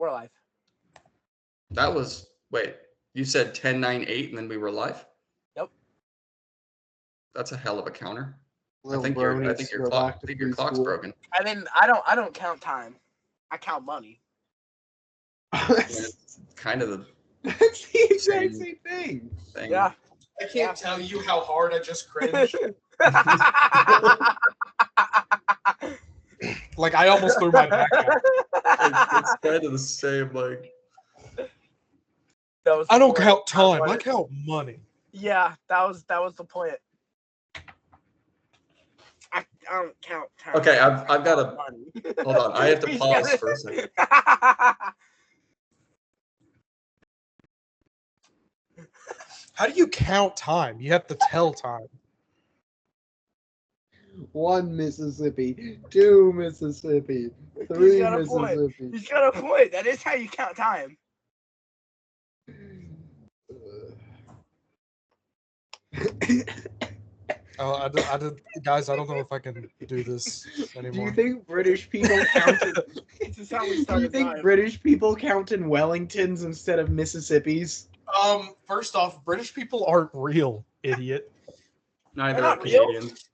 We're live. That was, wait, you said 10, 9, 8, and then we were live? Yep. That's a hell of a counter. I Little think your bronies go clock, back to your clock's preschool. broken. I mean, I don't count time. I count money. That's Kind of the the exact same thing. thing. Yeah. I can't tell you how hard I just cringed. Like, I almost threw my back out. It's kind of the same, like. That was I don't the count point. time. I count money. Yeah, that was the point. I don't count time. Okay, I've got count to money. hold on. I have to He's pause gotta- for a second. How do you count time? You have to tell time. 1 Mississippi, 2 Mississippi, 3 He's got a point. Mississippi. He's got a point. That is how you count time. Oh, I did, guys. I don't know if I can do this Do anymore. you think British people count in, This is how we do you started think live. British people count in Wellingtons instead of Mississippis? First off, British people aren't real, idiot. Neither They're are not real. Canadians.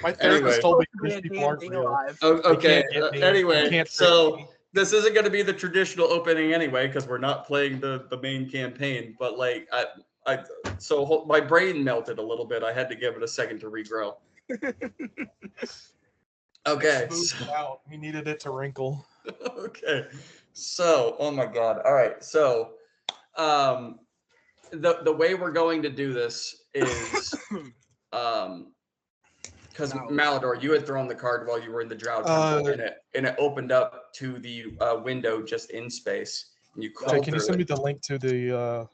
My therapist Anyway. told me Supposed to be British a people damn aren't thing real. alive. Okay. They can't get me. They Anyway, can't so trick me. this isn't going to be the traditional opening anyway because we're not playing the main campaign. But like, so my brain melted a little bit. I had to give it a second to regrow. Okay. Smoothed it out. He needed it to wrinkle. Okay. So, oh my God. All right. So, the way we're going to do this is, because No. Malador, you had thrown the card while you were in the Drow Temple, and it opened up to the window just in space. And you Jay, crawled can you through send me it. the link to the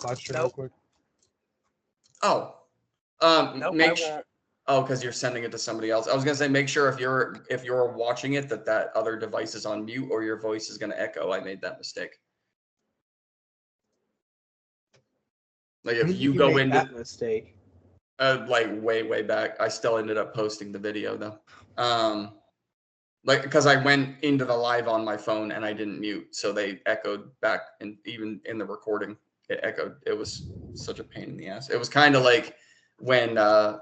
live stream real Nope. quick? Oh, Nope, make I sure. won't. Oh, because you're sending it to somebody else. I was gonna say, make sure if you're watching it that other device is on mute or your voice is gonna echo. I made that mistake. Like When if did you go make into that mistake? like way back, I still ended up posting the video though. Like because I went into the live on my phone and I didn't mute, so they echoed back, and even in the recording, it echoed. It was such a pain in the ass. It was kind of like when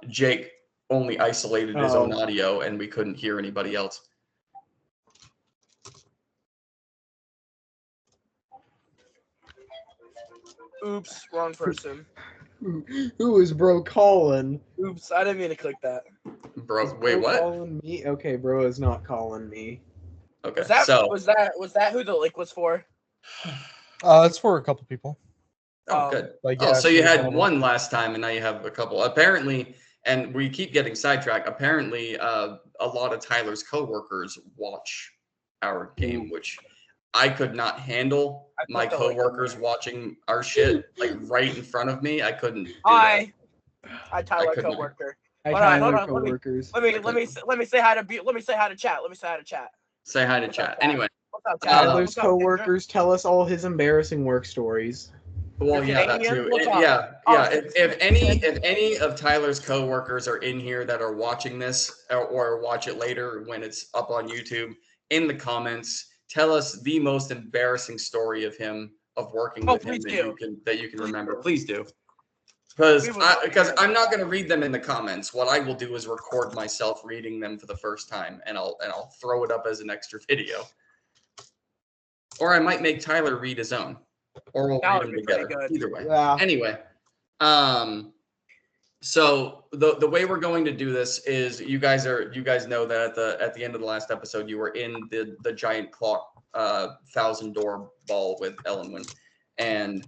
Jake only isolated his own audio and we couldn't hear anybody else. Oops, wrong person. Who is bro calling? Oops, I didn't mean to click that. Bro, Is wait, bro what? calling me? Okay, bro is not calling me. Okay, Was that so was that who the link was for? It's for a couple people. oh, good. Like, Oh, yeah, so you she's one had of them. one last time, and now you have a couple. Apparently, and we keep getting sidetracked. Apparently, a lot of Tyler's coworkers watch our game, which I could not handle. I put My the link on coworkers there. watching our shit like right in front of me. I couldn't. Do Hi, Tyler, couldn't- coworker. Hi, Hold on, hold Tyler on, let me- coworkers. Let me say hi to let me say hi to chat. Let me say hi to chat. Say hi to What's up, chat. chat? Anyway, What's up, chat? Tyler's What's up, Kendra? coworkers tell us all his embarrassing work stories. well, You're yeah, that Canadian? too. What's up? Yeah. Oh, If any of Tyler's coworkers are in here that are watching this or watch it later when it's up on YouTube, in the comments, tell us the most embarrassing story of working with him please that do. you can Please remember. do. Please do. Because We would love to hear I'm not going to read them in the comments. What I will do is record myself reading them for the first time, and I'll throw it up as an extra video. Or I might make Tyler read his own, or we'll That read would them be pretty together. good. Either way. Yeah. Anyway, so the way we're going to do this is you guys know that at the end of the last episode you were in the giant clock 1,000-door ball with Ellenwyn, and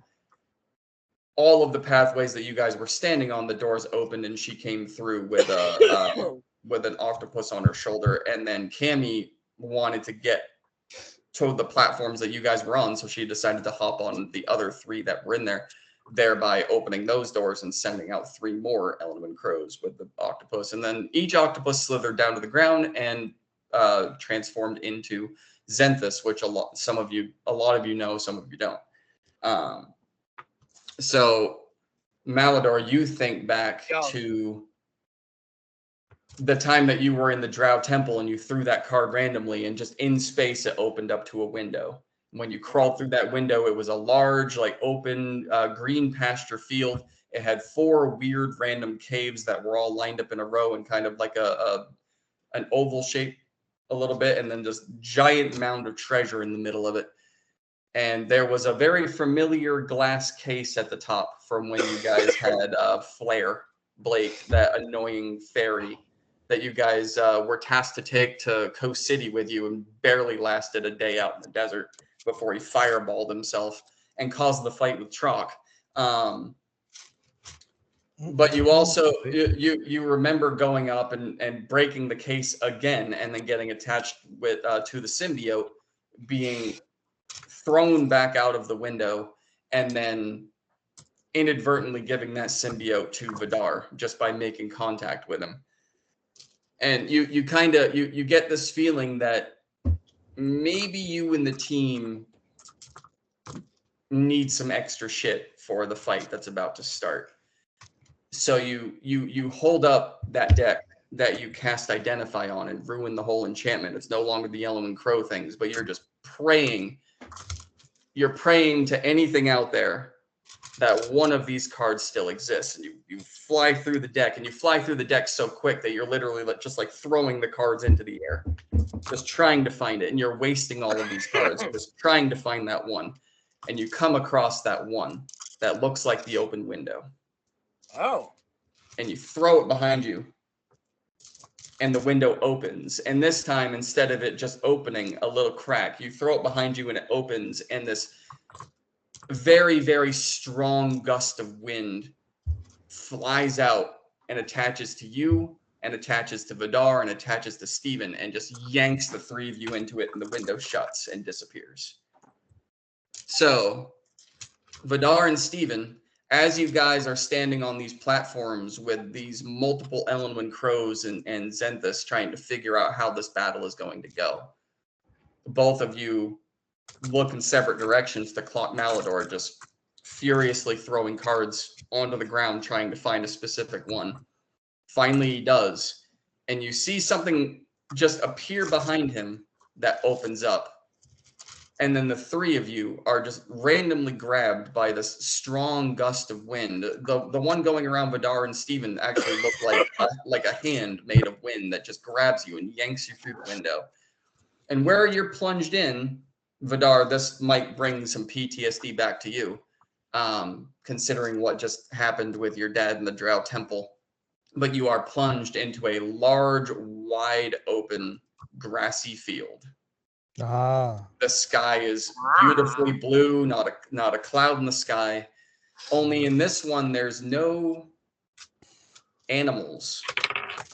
all of the pathways that you guys were standing on, the doors opened and she came through with with an octopus on her shoulder, and then Cammy wanted to get to the platforms that you guys were on, so she decided to hop on the other 3 that were in there, thereby opening those doors and sending out 3 more Ellenwyn crows with the octopus. And then each octopus slithered down to the ground and transformed into Zenthus, which a lot of you know, some of you don't. So Malador, you think back to the time that you were in the Drow Temple and you threw that card randomly, and just in space it opened up to a window. When you crawled through that window, it was a large, like open green pasture field. It had 4 weird random caves that were all lined up in a row and kind of like an oval shape a little bit, and then just giant mound of treasure in the middle of it. And there was a very familiar glass case at the top from when you guys had Flare, Blake, that annoying fairy that you guys were tasked to take to Coast City with you, and barely lasted a day out in the desert before he fireballed himself and caused the fight with Trock. But you also you remember going up and breaking the case again, and then getting attached with to the symbiote, being thrown back out of the window, and then inadvertently giving that symbiote to Vidar just by making contact with him. And you kind of you get this feeling that maybe you and the team need some extra shit for the fight that's about to start. So you hold up that deck that you cast Identify on and ruin the whole enchantment. It's no longer the Yellow and Crow things, but you're just praying. You're praying to anything out there that one of these cards still exists. And you fly through the deck, and you fly through the deck so quick that you're literally just like throwing the cards into the air, just trying to find it. And you're wasting all of these cards, just trying to find that one. And you come across that one that looks like the open window. Oh. And you throw it behind you, and the window opens. And this time, instead of it just opening a little crack, you throw it behind you and it opens, and this very, very strong gust of wind flies out and attaches to you, and attaches to Vidar, and attaches to Steven, and just yanks the 3 of you into it, and the window shuts and disappears. So, Vidar and Steven, as you guys are standing on these platforms with these multiple Ellenwind Crows and Zenthus trying to figure out how this battle is going to go, both of you look in separate directions to Clock Malador, just furiously throwing cards onto the ground trying to find a specific one. Finally, he does, and you see something just appear behind him that opens up. And then the 3 of you are just randomly grabbed by this strong gust of wind. The one going around Vidar and Steven actually looked like a hand made of wind that just grabs you and yanks you through the window. And where you're plunged in, Vidar, this might bring some PTSD back to you, considering what just happened with your dad in the Drow Temple. But you are plunged into a large, wide open, grassy field. The sky is beautifully blue, not a cloud in the sky. Only in this one, there's no animals.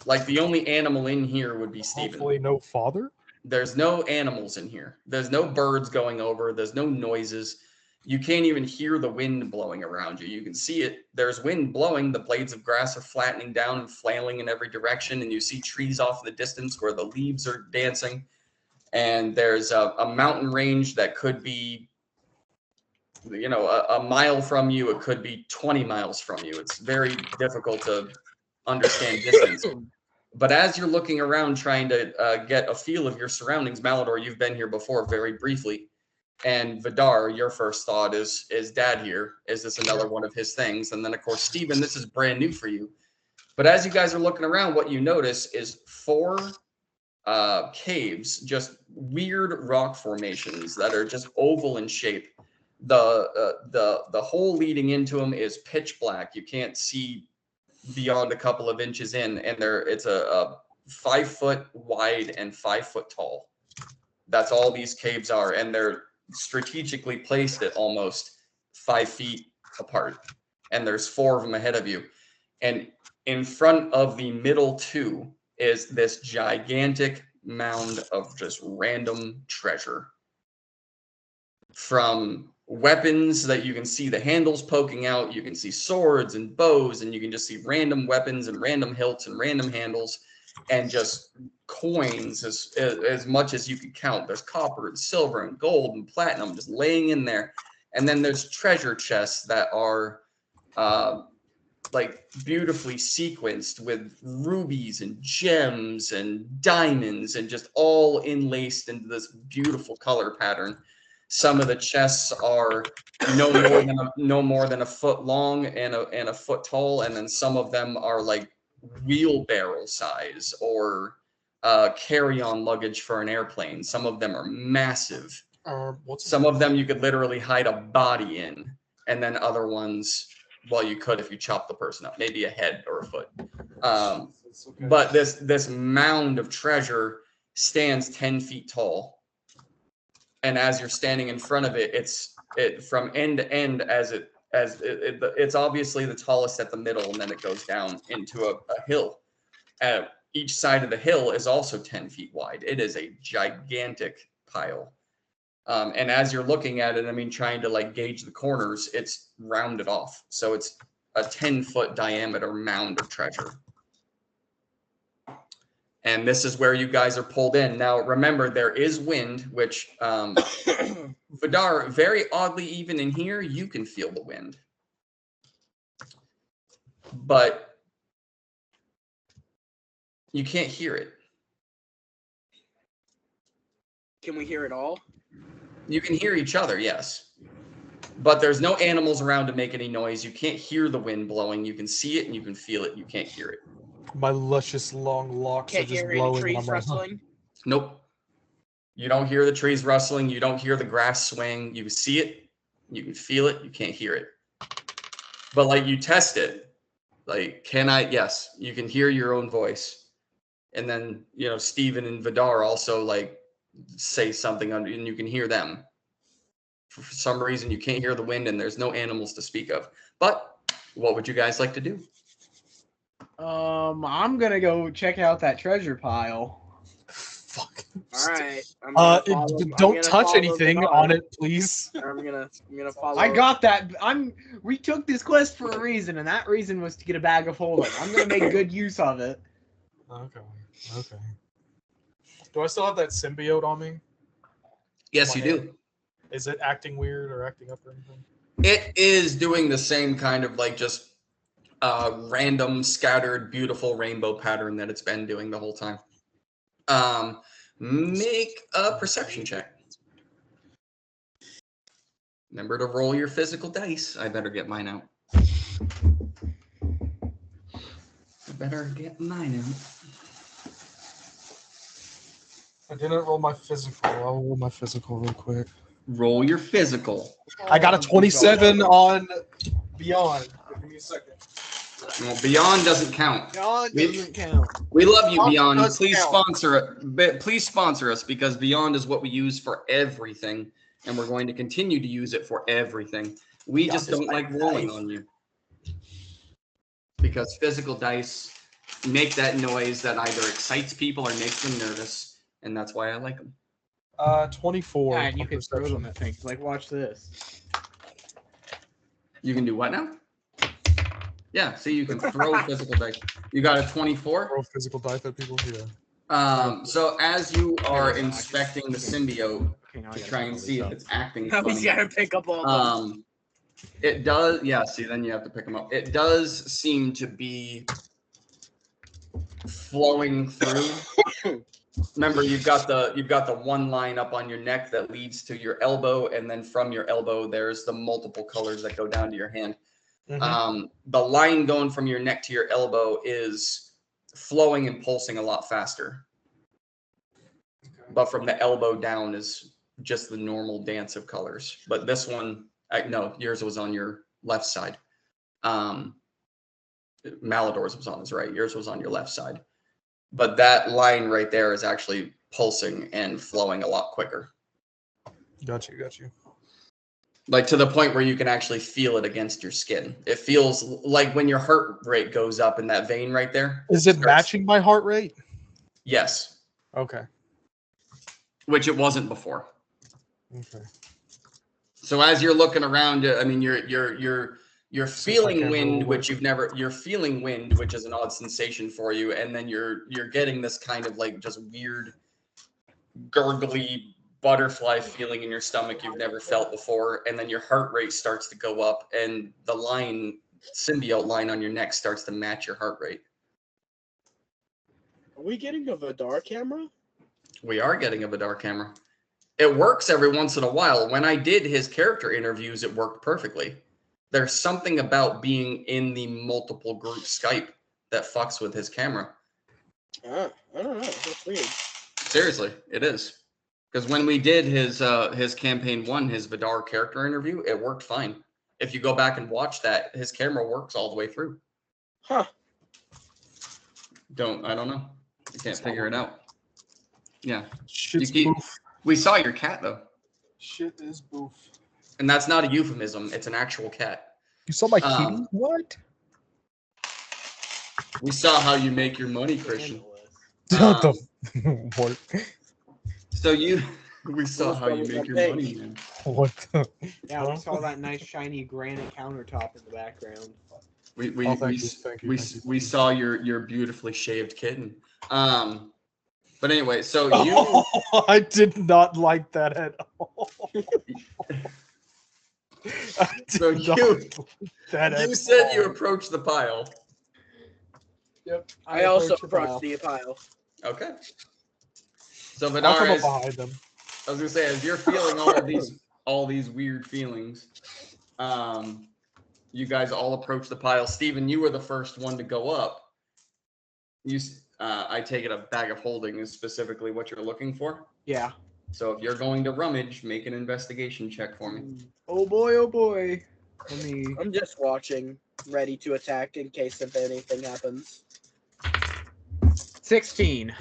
Like, the only animal in here would be Steven. Hopefully no father? There's no animals in here. There's no birds going over. There's no noises. You can't even hear the wind blowing around you. You can see it. There's wind blowing. The blades of grass are flattening down and flailing in every direction, and you see trees off in the distance where the leaves are dancing. And there's a mountain range that could be, a mile from you. It could be 20 miles from you. It's very difficult to understand distance. But as you're looking around trying to get a feel of your surroundings, Malador, you've been here before very briefly. And Vidar, your first thought is Dad here? Is this another one of his things? And then, of course, Steven, this is brand new for you. But as you guys are looking around, what you notice is 4 caves, just weird rock formations that are just oval in shape. The hole leading into them is pitch black. You can't see beyond a couple of inches in, and it's a 5 foot wide and 5 foot tall. That's all these caves are, and they're strategically placed at almost 5 feet apart. And there's 4 of them ahead of you. And in front of the middle 2 is this gigantic mound of just random treasure. From weapons that you can see the handles poking out, you can see swords and bows, and you can just see random weapons and random hilts and random handles, and just coins as much as you can count. There's copper and silver and gold and platinum just laying in there. And then there's treasure chests that are like beautifully sequenced with rubies and gems and diamonds and just all inlaced into this beautiful color pattern. Some of the chests are no more than a foot long and a foot tall, and then some of them are like wheelbarrow size or carry-on luggage for an airplane. Some of them are massive. Some of them you could literally hide a body in, and then other ones, well, you could if you chop the person up, maybe a head or a foot. But this mound of treasure stands 10 feet tall, and as you're standing in front of it, it's from end to end it's obviously the tallest at the middle, and then it goes down into a hill. Each side of the hill is also 10 feet wide. It is a gigantic pile. And as you're looking at it, I mean, trying to like gauge the corners, it's rounded off. So it's a 10-foot diameter mound of treasure. And this is where you guys are pulled in. Now, remember, there is wind, which Vidar, very oddly, even in here, you can feel the wind. But you can't hear it. Can we hear it all? You can hear each other, yes. But there's no animals around to make any noise. You can't hear the wind blowing. You can see it and you can feel it. You can't hear it. My luscious long locks Can't are just hear any blowing. trees And I'm like, rustling. Nope. You don't hear the trees rustling. You don't hear the grass swing. You see it. You can feel it. You can't hear it. But like you test it. Like, yes, you can hear your own voice. And then, you know, Steven and Vidar also like say something and you can hear them. For some reason, you can't hear the wind and there's no animals to speak of. But what would you guys like to do? I'm gonna go check out that treasure pile. fuck. All right. Don't touch anything on it, please. I'm gonna follow. I got that. We took this quest for a reason, and that reason was to get a bag of holding. I'm gonna make good use of it. Okay. Do I still have that symbiote on me? Yes, you do. Is it acting weird or acting up or anything? It is doing the same kind of like just random, scattered, beautiful rainbow pattern that it's been doing the whole time. Make a perception check. Remember to roll your physical dice. I better get mine out. I didn't roll my physical. I'll roll my physical real quick. Roll your physical. I got a 27 on Beyond. Give me a second. Well, Beyond doesn't count. Beyond doesn't count. We love you, Beyond Beyond. does Please count. sponsor it. Please sponsor us because Beyond is what we use for everything, and we're going to continue to use it for everything. We just don't like rolling on you because physical dice make that noise that either excites people or makes them nervous, and that's why I like them. 24. Yeah, and you on can throw perception. them at things. Like, watch this. You can do what now? Yeah, see, you can throw physical dice. You got a 24? Throw physical dice at people? Yeah. So as you are inspecting the symbiote Okay, now I to gotta try pull and this see if up. it's acting Now he's funny, gotta pick up all of them. it does. Yeah, see, then you have to pick them up. It does seem to be flowing through. Remember, you've got the one line up on your neck that leads to your elbow, and then from your elbow, there's the multiple colors that go down to your hand. Mhm. The line going from your neck to your elbow is flowing and pulsing a lot faster. But from the elbow down is just the normal dance of colors. But this one, no, yours was on your left side. Malador's was on his right. Yours was on your left side. But that line right there is actually pulsing and flowing a lot quicker. Got you. Like to the point where you can actually feel it against your skin. It feels like when your heart rate goes up in that vein right there. Is it matching my heart rate? Yes. Okay. Which it wasn't before. Okay. So as you're looking around, I mean, you're feeling wind, which you're feeling wind, which is an odd sensation for you, and then you're getting this kind of like just weird, gurgly butterfly feeling in your stomach you've never felt before, and then your heart rate starts to go up, and the line symbiote line on your neck starts to match your heart rate. Are we getting a Vidar camera? We are getting a Vidar camera. It works every once in a while. When I did his character interviews, it worked perfectly. There's something about being in the multiple group Skype that fucks with his camera. I don't know. That's weird. Seriously, it is. Because when we did his campaign 1, his Vidar character interview, it worked fine. If you go back and watch that, his camera works all the way through. Huh. I don't know. I can't figure it out. Yeah. Shit's You keep- boof. We saw your cat though. Shit is boof. And that's not a euphemism, it's an actual cat. You saw my Um, kitty? What? We saw how you make your money, Christian. What the? What? So we saw how you make your money, man. What the? Yeah, we saw that nice shiny granite countertop in the background. We Oh, thank you, thank you, thank you. we saw your beautifully shaved kitten. But anyway, so you Oh, I did not like that at all. I did So not you- like that at you said you all. approached the pile. Yep. I also approached approached the pile. Okay. So I'll Vidar, come up as, behind them. I was gonna say, as you're feeling all these weird feelings, you guys all approach the pile. Steven, you were the first one to go up. I take it a bag of holding is specifically what you're looking for. Yeah. So if you're going to rummage, make an investigation check for me. Oh boy, oh boy. Let me. I'm just watching, ready to attack in case if anything happens. 16.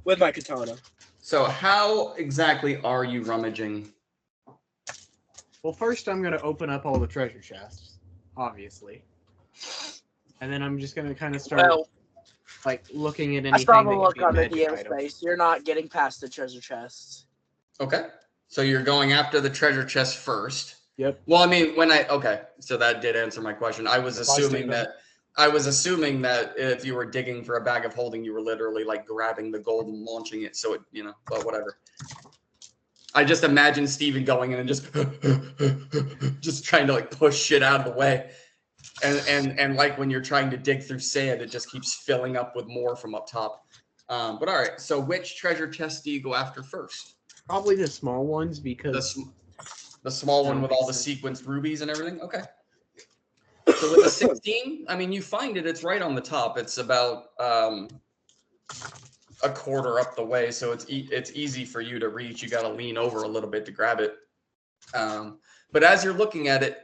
With my katana. So how exactly are you rummaging? Well, first I'm gonna open up all the treasure chests, obviously, and then I'm just gonna kind of start Well, like looking at I anything saw that the could look be a on the magic DM item. face. You're not getting past the treasure chests. Okay. So you're going after the treasure chest first. Yep. Well, I mean, okay, so that did answer my question. I was assuming that if you were digging for a bag of holding, you were literally like grabbing the gold and launching it. So it, but whatever. I just imagine Steven going in and just trying to like push shit out of the way. And like when you're trying to dig through sand, it just keeps filling up with more from up top. But all right, so which treasure chest do you go after first? Probably the small ones because The small one with all the sequenced rubies and everything? Okay. So with a 16, I mean, you find it. It's right on the top. It's about a quarter up the way, so it's easy for you to reach. You got to lean over a little bit to grab it. But as you're looking at it,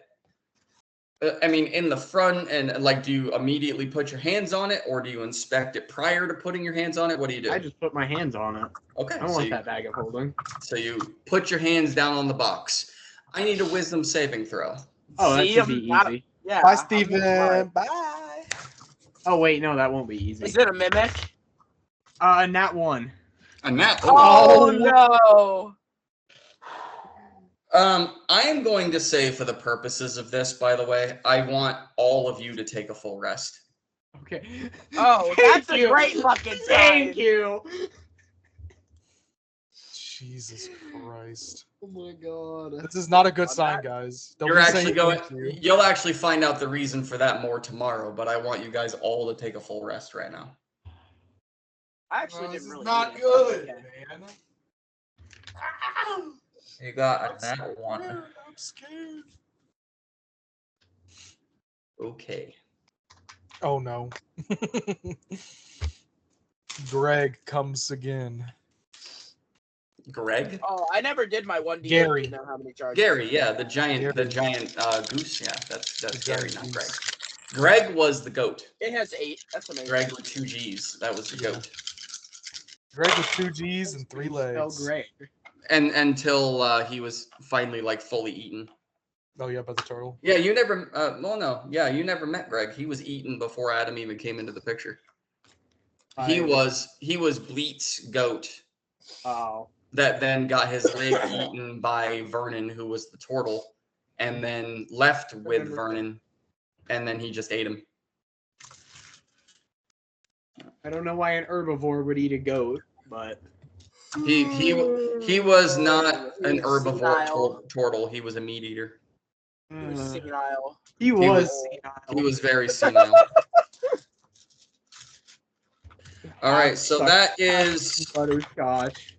I mean, in the front, and like, do you immediately put your hands on it, or do you inspect it prior to putting your hands on it? What do you do? I just put my hands on it. Okay. I don't want that bag of holding. So you put your hands down on the box. I need a wisdom saving throw. Oh, that See, should I'm be not- easy. Yeah. Bye, I'm Steven. smart. Bye. Oh wait, no, that won't be easy. Is it a mimic? Nat 1. And that. Oh no! I am going to say, for the purposes of this, by the way, I want all of you to take a full rest. Okay. Oh, Thank that's a you. great fucking sign. Thank you. Jesus Christ. Oh my god. This is not a good I'm sign, not- guys. Don't You're be actually saying going. thank you. You'll actually find out the reason for that more tomorrow. But I want you guys all to take a full rest right now. I actually This didn't is really. not need it. good, Okay. man. You got I'm scared. I'm scared. Okay. Oh no. Greg comes again. Greg. Oh, I never did my 1D. Gary. Didn't know how many charges. Gary. Yeah, the giant goose. Yeah, that's Gary, not Greg. Greg was the goat. It has 8. That's amazing. Greg with 2 G's. That was the Yeah. goat. Greg with 2 G's and 3 Spell legs. great. And until he was finally like fully eaten. Oh yeah, by the turtle. Yeah, you never. Well, no. Yeah, you never met Greg. He was eaten before Adam even came into the picture. He was Bleat's goat Oh. that then got his leg eaten by Vernon, who was the turtle, and then left with Vernon, and then he just ate him. I don't know why an herbivore would eat a goat, but He was not an herbivore turtle. He was a meat eater. He was senile. He was senile. He was very senile. All right, so that is butterscotch.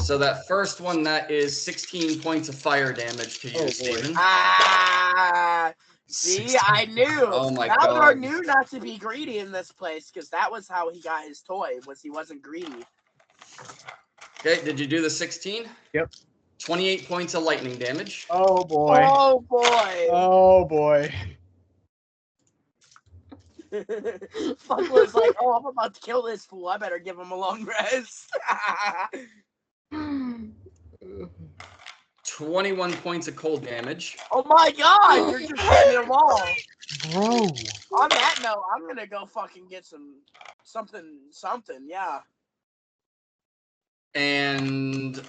so that first one, that is 16 points of fire damage to you, Oh, boy. Steven. Ah, see, I knew. Oh my Malador God. knew not to be greedy in this place because that was how he got his toy. Was he wasn't greedy. Okay, did you do the 16? Yep. 28 points of lightning damage. Oh boy. Oh boy. Oh boy. Fuck was like, oh, I'm about to kill this fool. I better give him a long rest. 21 points of cold damage. Oh my god, you're just hitting them all. Bro. On that note, I'm gonna go fucking get something, yeah. And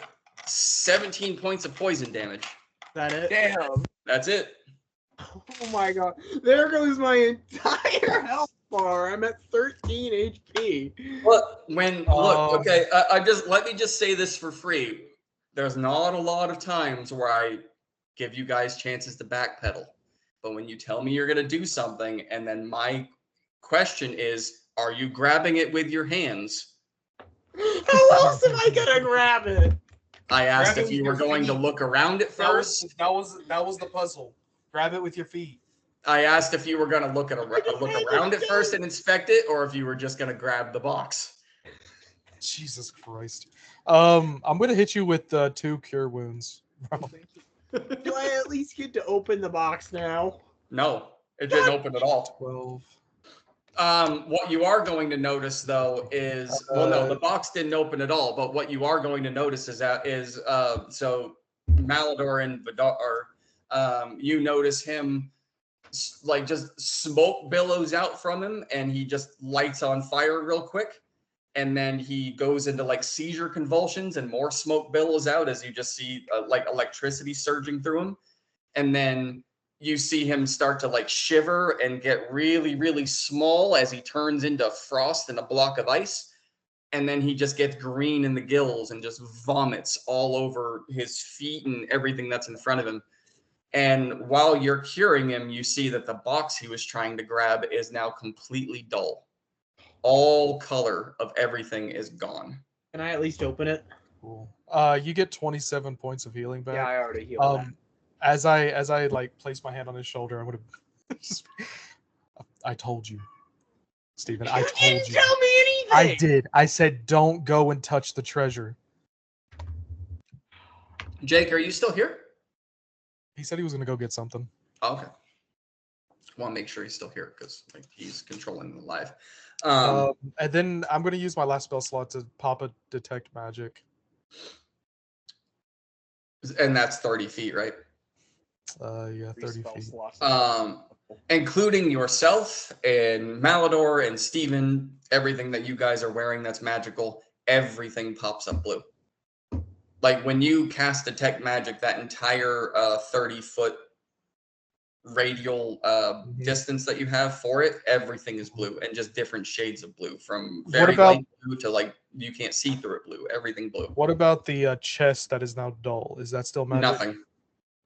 17 points of poison damage. Is that it? Damn. That's it. Oh my god. There goes my entire health bar. I'm at 13 HP. Look, okay, let me just say this for free. There's not a lot of times where I give you guys chances to backpedal. But when you tell me you're going to do something, and then my question is, are you grabbing it with your hands? How else am I gonna grab it? I asked Grab it if you with were your going to feet. look around it first. That was the puzzle. Grab it with your feet. I asked if you were going to look around it first and inspect it, or if you were just going to grab the box. Jesus Christ. I'm gonna hit you with 2 cure wounds. Do I at least get to open the box now? No, it didn't open at all. 12. What you are going to notice, though, is no, the box didn't open at all. But what you are going to notice is so Malador and Vidar, you notice him like just smoke billows out from him, and he just lights on fire real quick, and then he goes into like seizure convulsions, and more smoke billows out as you just see like electricity surging through him, and then you see him start to like shiver and get really, really small as he turns into frost and a block of ice. And then he just gets green in the gills and just vomits all over his feet and everything that's in front of him. And while you're curing him, you see that the box he was trying to grab is now completely dull. All color of everything is gone. Can I at least open it? Cool. You get 27 points of healing back. Yeah, I already healed that. As I like place my hand on his shoulder, I'm gonna I told you, Steven. I You told didn't you. tell me anything. I did. I said don't go and touch the treasure. Jake, are you still here? He said he was gonna go get something. Okay. I want to make sure he's still here because like he's controlling the live. And then I'm gonna use my last spell slot to pop a detect magic. And that's 30 feet, right? Yeah, 30 feet. Including yourself and Malador and Steven, everything that you guys are wearing that's magical, everything pops up blue. Like when you cast Detect Magic, that entire 30-foot radial distance that you have for it, everything is blue, and just different shades of blue, from very light blue to like you can't see through it blue, everything blue. What about the chest that is now dull? Is that still magic? Nothing.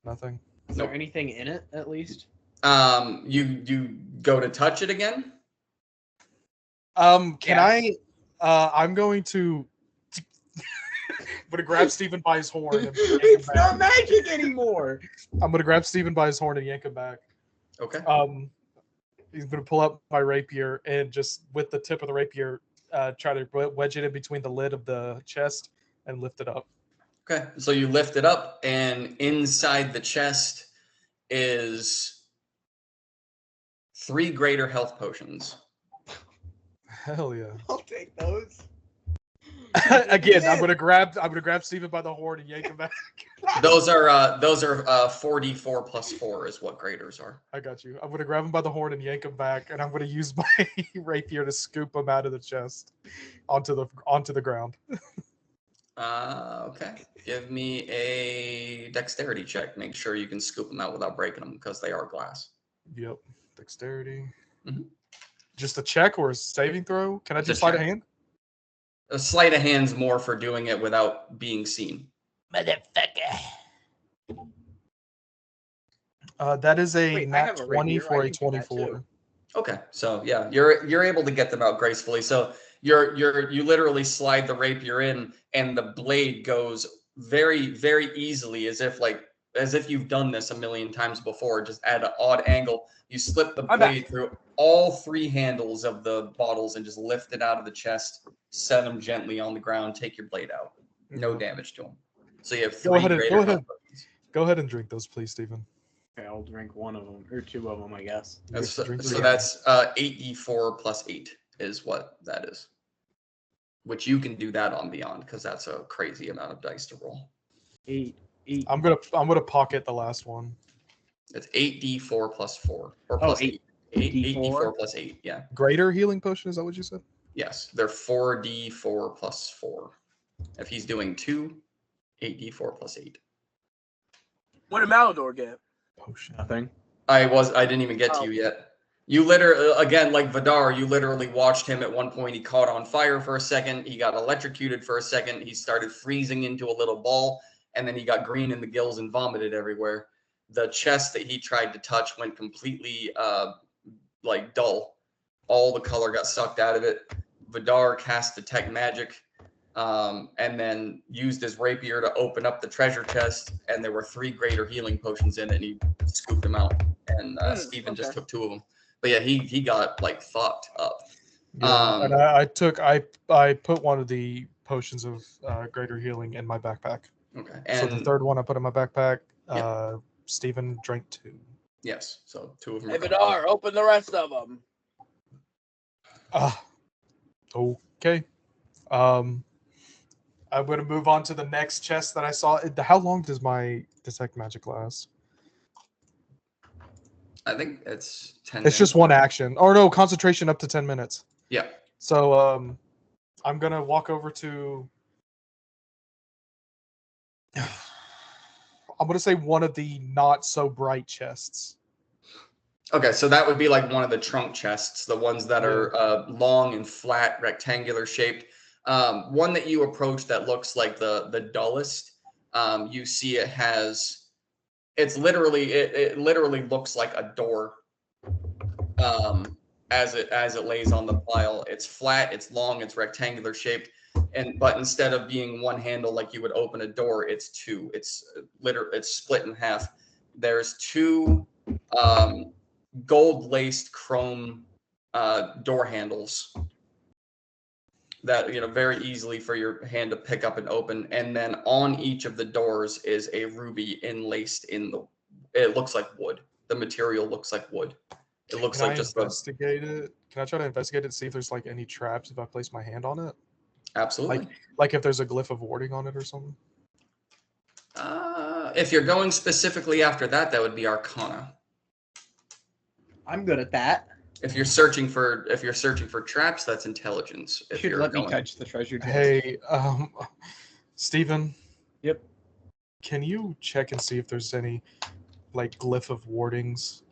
Nothing. Is there anything in it, at least? You go to touch it again? Can Yes. I'm going to grab Steven by his horn. And yank him It's back. not magic anymore. I'm gonna grab Steven by his horn and yank him back. Okay. He's gonna pull out my rapier and just with the tip of the rapier, try to wedge it in between the lid of the chest and lift it up. Okay. So you lift it up, and inside the chest is 3 greater health potions. Hell yeah! I'll take those. Again, I'm gonna grab Steven by the horn and yank him back. Those are 44 plus 4 is what graders are. I got you. I'm gonna grab him by the horn and yank him back, and I'm gonna use my rapier to scoop him out of the chest onto the ground. Okay. Give me a dexterity check. Make sure you can scoop them out without breaking them because they are glass. Yep. Dexterity. Mhm. Just a check or a saving throw? Can I It's just a slide a check. hand? A sleight of hand's more for doing it without being seen. Motherfucker. That is a Wait, I nat have a 20 rapier. for I a can do that too. 24. Okay, so yeah, you're able to get them out gracefully. So you literally slide the rapier in, and the blade goes very easily, as if you've done this a million times before, just at an odd angle. You slip the I'm back. blade through all three handles of the bottles and just lift it out of the chest, set them gently on the ground, take your blade out. No damage to them. So you have Go three ahead and- greater go ahead. health potions. Go ahead and drink those, please, Stephen. Okay, I'll drink one of them or two of them, I guess. You get to drink So three. that's 8d4 plus 8 is what that is. Which you can do that on Beyond because that's a crazy amount of dice to roll. 8. I'm gonna pocket the last one. It's 8d4 plus 4 or Oh, plus 8. 8d4? 8d4 plus 8. Yeah. Greater healing potion, is that what you said? Yes. They're 4d4 plus 4. If he's doing 2, 8d4 plus 8. What did Malador get? Potion. Nothing. I didn't even get to you yet. You literally, again, like Vidar, you literally watched him at one point. He caught on fire for a second. He got electrocuted for a second. He started freezing into a little ball, and then he got green in the gills and vomited everywhere. The chest that he tried to touch went completely dull. All the color got sucked out of it. Vidar cast Detect Magic, and then used his rapier to open up the treasure chest, and there were 3 greater healing potions in it, and he scooped them out. And Steven just took 2 of them. But yeah, he got like fucked up. Yeah, and I put one of the potions of greater healing in my backpack. Okay. So the third one I put in my backpack. Yeah. Stephen drank 2. Yes. So 2 of them. Hey, Vidar, open the rest of them. Okay. I'm going to move on to the next chest that I saw. How long does my Detect Magic last? I think it's 10 It's just one action. Or no, concentration up to 10 minutes. Yeah. So I'm going to walk over to... I'm going to say one of the not so bright chests. Okay, so that would be like one of the trunk chests, the ones that are long and flat, rectangular shaped. One that you approach that looks like the dullest. You see it has... It literally looks like a door as it lays on the pile. It's flat, it's long, it's rectangular shaped, but instead of being one handle like you would open a door, it's 2. It's split in half. There's 2 gold laced chrome door handles that very easily for your hand to pick up and open, and then on each of the doors is a ruby enlaced in it looks like wood. The material looks like wood. It looks like just investigate it. Can I try to investigate it to see if there's like any traps if I place my hand on it? Absolutely. Like if there's a glyph of warding on it or something? If you're going specifically after that, that would be Arcana. I'm good at that. If you're searching for traps, that's Intelligence. You If should you're let going... me touch the treasure chest. Hey, Stephen. Yep. Can you check and see if there's any like glyph of wardings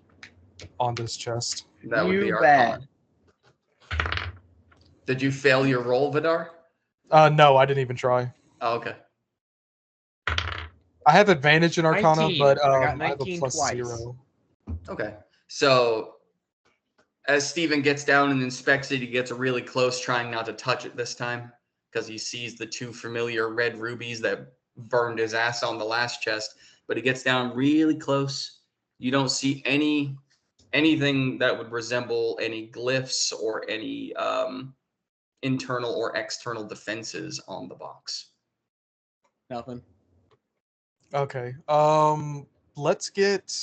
on this chest? That would be You Arcana. Did you fail your roll, Vidar? No, I didn't even try. Oh, okay. I have advantage in Arcana, 19. but I got I have a 19 plus twice. 0. Okay. So as Steven gets down and inspects it, he gets really close, trying not to touch it this time because he sees the 2 familiar red rubies that burned his ass on the last chest. But he gets down really close. You don't see anything that would resemble any glyphs or any internal or external defenses on the box. Nothing. Okay. Let's get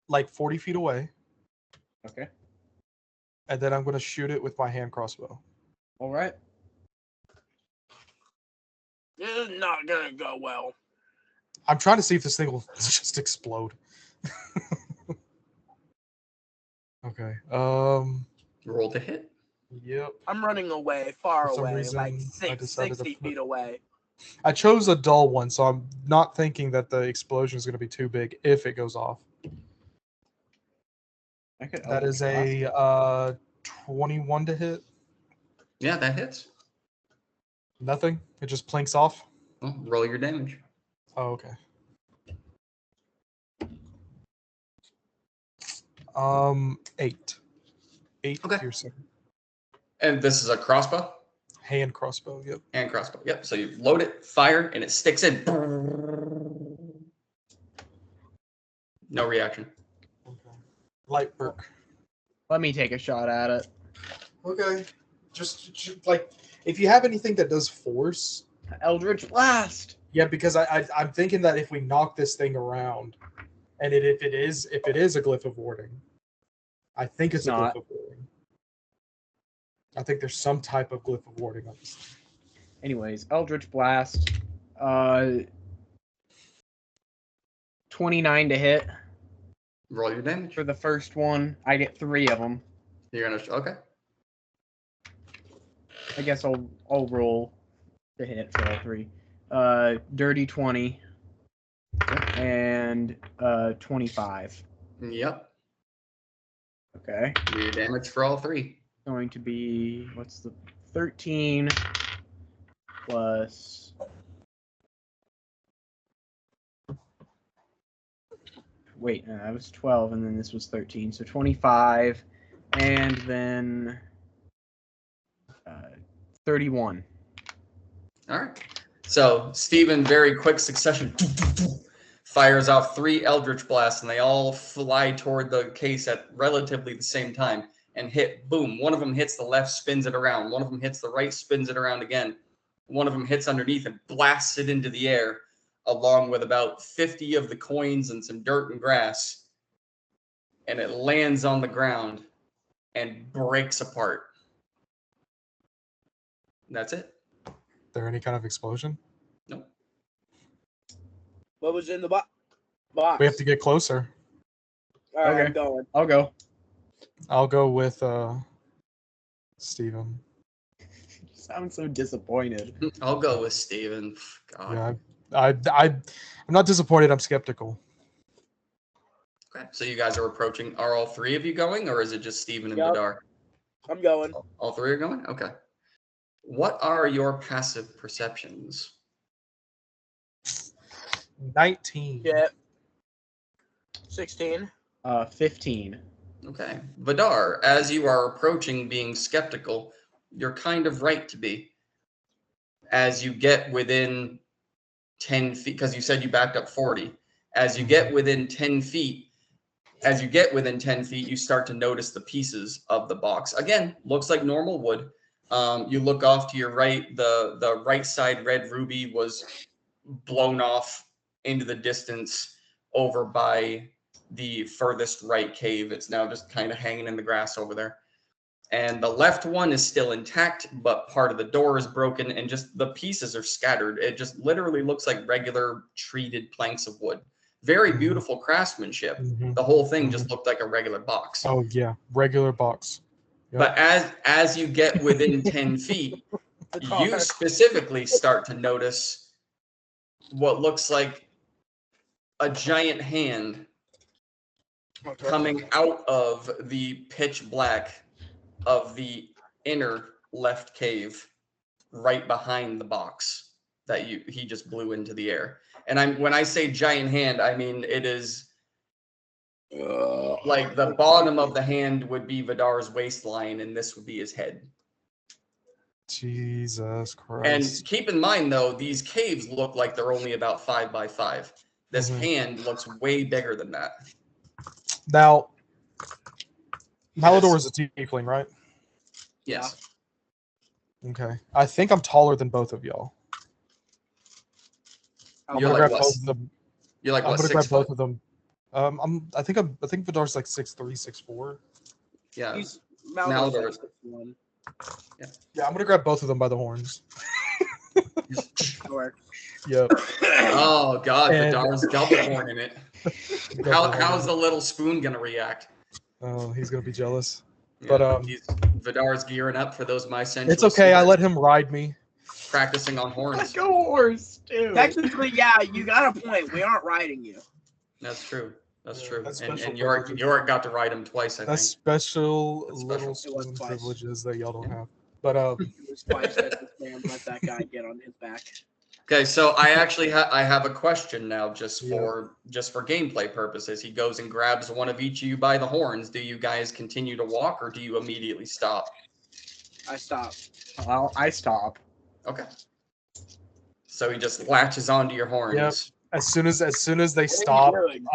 like 40 feet away, Okay. and then I'm gonna shoot it with my hand crossbow. All right. This is not gonna go well. I'm trying to see if this thing will just explode. Okay. Roll to hit. Yep. I'm running away, far For some away, reason, like I decided to 60 put- feet away. I chose a dull one, so I'm not thinking that the explosion is going to be too big if it goes off. I could That is Eldritch a 21 to hit. Yeah, that hits. Nothing. It just plinks off. Well, roll your damage. Oh, okay. 8. 8 Okay. piercing. And this is a crossbow? Hand crossbow, yep. Hand crossbow. Yep. So you load it, fire, and it sticks in. No reaction. Okay. Light perk. Let me take a shot at it. Okay. Just like, if you have anything that does force. Eldritch Blast. Yeah, because I'm thinking that if we knock this thing around, and if it is a glyph of warding, I think it's a not. glyph of warding. I think there's some type of glyph of warding on this thing. Anyways, Eldritch Blast. 29 to hit Roll your damage. for the first one. I get 3 of them. You're gonna okay. I guess I'll roll to hit for all 3. Dirty 20 and 25. Yep. Okay. Your damage for all 3. Going to be what's the 13 plus wait, no, that was 12 and then this was 13. So 25 and then 31. All right. So Steven, very quick succession, fires off 3 Eldritch Blasts, and they all fly toward the case at relatively the same time and hit. Boom. One of them hits the left, spins it around. One of them hits the right, spins it around again. One of them hits underneath and blasts it into the air, along with about 50 of the coins and some dirt and grass. And it lands on the ground and breaks apart. And that's it. There any kind of explosion? Nope. What was in the box? We have to get closer. All right, Okay. I'm going. I'll go. I'll go with Steven. You sound so disappointed. I'll go with Steven. God. Yeah, I'm not disappointed. I'm skeptical. Okay. So you guys are approaching. Are all 3 of you going, or is it just Steven and Yep. Vidar? I'm going. All 3 are going? Okay. What are your passive perceptions? 19. Yeah. 16. 15. Okay. Vidar, as you are approaching being skeptical, you're kind of right to be. As you get within 10 feet, because you said you backed up 40. As you get within 10 feet, you start to notice the pieces of the box. Again, looks like normal wood. You look off to your right, the right side red ruby was blown off into the distance over by the furthest right cave. It's now just kind of hanging in the grass over there. And the left one is still intact, but part of the door is broken and just the pieces are scattered. It just literally looks like regular treated planks of wood. Very beautiful craftsmanship. Mhm. The whole thing just looked like a regular box. Oh yeah, regular box. Yep. But as you get within 10 feet, you specifically start to notice what looks like a giant hand coming out of the pitch black of the inner left cave right behind the box that he just blew into the air. And when I say giant hand, I mean it is like the bottom of the hand would be Vidar's waistline and this would be his head. Jesus Christ. And keep in mind though, these caves look like they're only about 5 by 5. This hand looks way bigger than that. Now, Malador is a tiefling, right? Yes. Okay. I think I'm taller than both of y'all. I'm You're gonna like grab what? both of them. You're like I'm what, gonna 6 grab foot? both of them. I think Vidar's like 6'3", 6'4". Yeah. He's Malador. one. Yeah, I'm gonna grab both of them by the horns. Sure. Yep. Oh God, And- Vidar's double horning it. How's the little spoon gonna react? Oh, he's gonna be jealous. Yeah, But, Vidar's gearing up for those my sensual. It's okay. I Secrets, let him ride me. practicing on horns. Like a horse, too. Technically, yeah, you got a point. We aren't riding you. That's true. That's Yeah, true. that's And special York privileges. got to ride him twice, I That's think. special That's little special. It was spoon twice. privileges that y'all don't have. But It was twice that this man let that guy get on his back. Okay, so I actually I have a question now, just Yeah. for gameplay purposes. He goes and grabs one of each of you by the horns. Do you guys continue to walk, or do you immediately stop? I stop. Well, I stop. Okay. So he just latches onto your horns. As soon as they What are you stop, doing?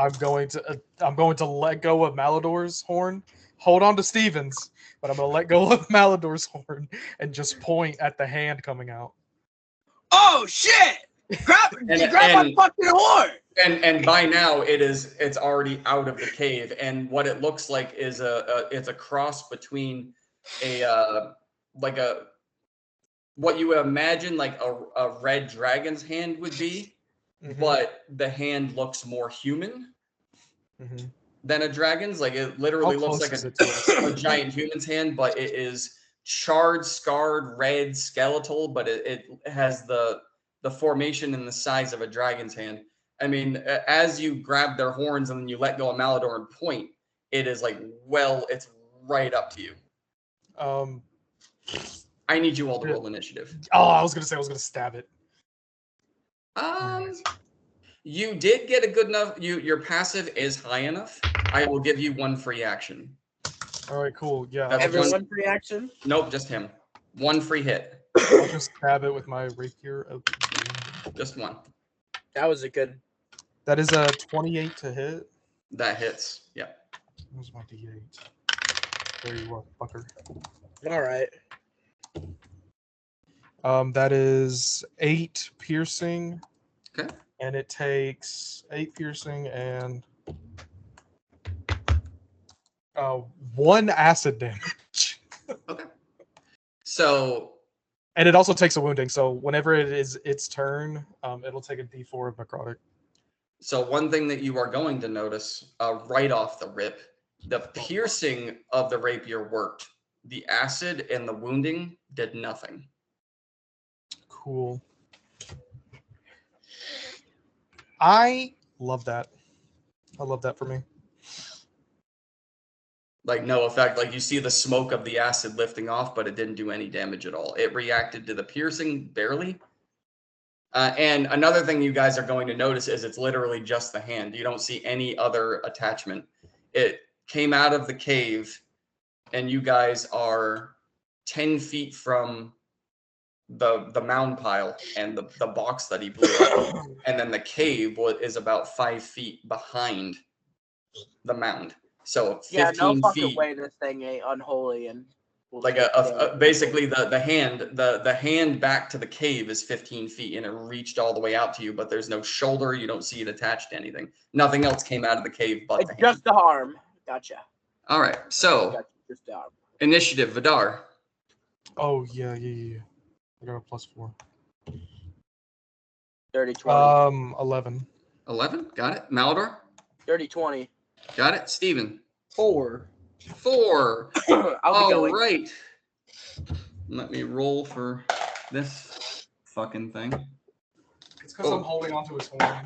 I'm going to let go of Malador's horn. Hold on to Steven's, but I'm gonna let go of Malador's horn and just point at the hand coming out. Oh shit! Grab my and- fucking horn! And by now it's already out of the cave, and what it looks like is it's a cross between what you would imagine like a red dragon's hand would be, Mhm. but the hand looks more human Mhm. than a dragon's. Like it How literally looks close like is it to us? a giant human's hand, but it is charred, scarred, red, skeletal, but it has the formation and the size of a dragon's hand. I mean, as you grab their horns and then you let go of Malador and point, it is like, well, it's right up to you. I need you all to roll initiative. Oh, I was gonna stab it. You did get a good enough. Your passive is high enough. I will give you one free action. All right, cool. Yeah, That's Everyone free action? Nope, just him. One free hit. I'll just stab it with my rapier. Okay. Just one. That was a good. That is a 28 to hit. That hits. Yeah. Where's my D8? There you are, fucker. Alright. That is 8 piercing. Okay. And it takes 8 piercing and 1 acid damage. Okay. So. And it also takes a wounding. So whenever it is its turn, it'll take a D4 of necrotic. So one thing that you are going to notice right off the rip, the piercing of the rapier worked. The acid and the wounding did nothing. Cool. I love that. I love that for me. Like no effect. Like you see the smoke of the acid lifting off, but it didn't do any damage at all. It reacted to the piercing barely. And another thing you guys are going to notice is it's literally just the hand. You don't see any other attachment. It came out of the cave, and you guys are 10 feet from the mound pile and the box that he blew up. And then the cave is about 5 feet behind the mound. So 15 Yeah, no fucking feet. way this thing ain't unholy and Like basically the hand back to the cave is 15 feet and it reached all the way out to you, but there's no shoulder. You don't see it attached to anything. Nothing else came out of the cave but it's the hand. just the arm. Gotcha. All right, so Gotcha. Just the arm. initiative, Vidar. Oh yeah. I got a +4. 30-20. 11. 11, got it. Malador, 30-20. got it. Steven, 4. 4. I'll be All going. right. Let me roll for this fucking thing. It's because I'm holding onto his horn.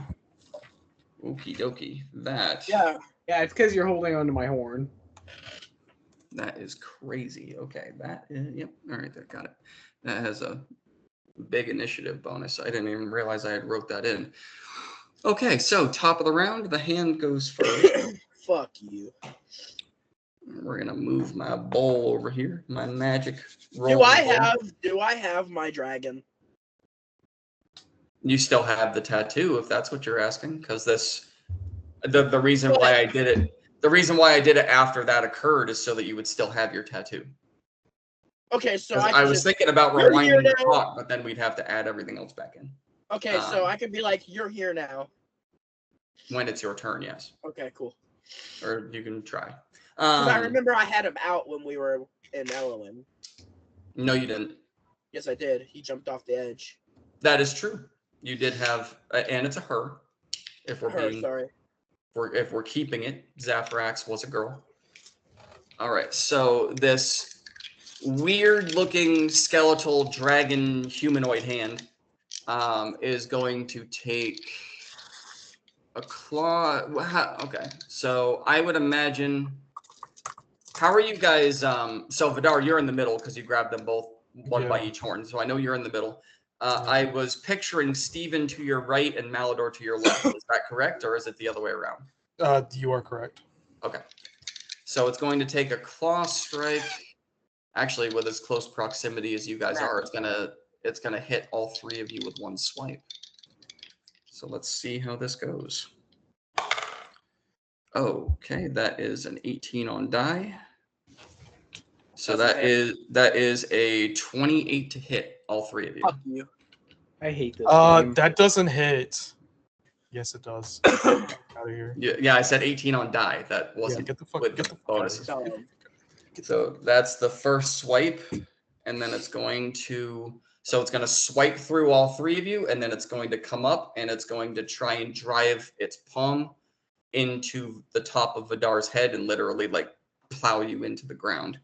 Okie dokie. That. Yeah. Yeah, it's because you're holding onto my horn. That is crazy. Okay, that is, yep. All right, there, got it. That has a big initiative bonus. I didn't even realize I had wrote that in. Okay, so top of the round, the hand goes first. Fuck you. We're gonna move my bowl over here. My magic roll. Do I have my dragon? You still have the tattoo, if that's what you're asking, because the reason why I did it. The reason why I did it after that occurred is so that you would still have your tattoo. Okay, so I was thinking about You're rewinding here the now. clock, but then we'd have to add everything else back in. Okay, so I could be like, you're here now. When it's your turn, yes. Okay, cool. Or you can try. Because I remember I had him out when we were in Elowin. No, you didn't. Yes, I did. He jumped off the edge. That is true. You did have, and it's a her. If we're if we're keeping it, Zaphrax was a girl. All right, so this weird-looking skeletal dragon humanoid hand is going to take a claw. Okay, so I would imagine. How are you guys? So Vidar, you're in the middle because you grabbed them both, one by each horn. So I know you're in the middle. I was picturing Steven to your right and Malador to your left. Is that correct, or is it the other way around? You are correct. Okay. So it's going to take a claw strike. Actually, with as close proximity as you guys are, it's gonna hit all three of you with one swipe. So let's see how this goes. Okay, that is an 18 on die. So that is a 28 to hit all three of you. Fuck you. I hate this game. That doesn't hit. Yes, it does. Out of here. Yeah, I said 18 on die. That wasn't get the fuck, with get the the fuck bonuses. out of here. So that's the first swipe, and then it's going to swipe through all three of you, and then it's going to come up, and it's going to try and drive its palm into the top of Vidar's head and literally like plow you into the ground.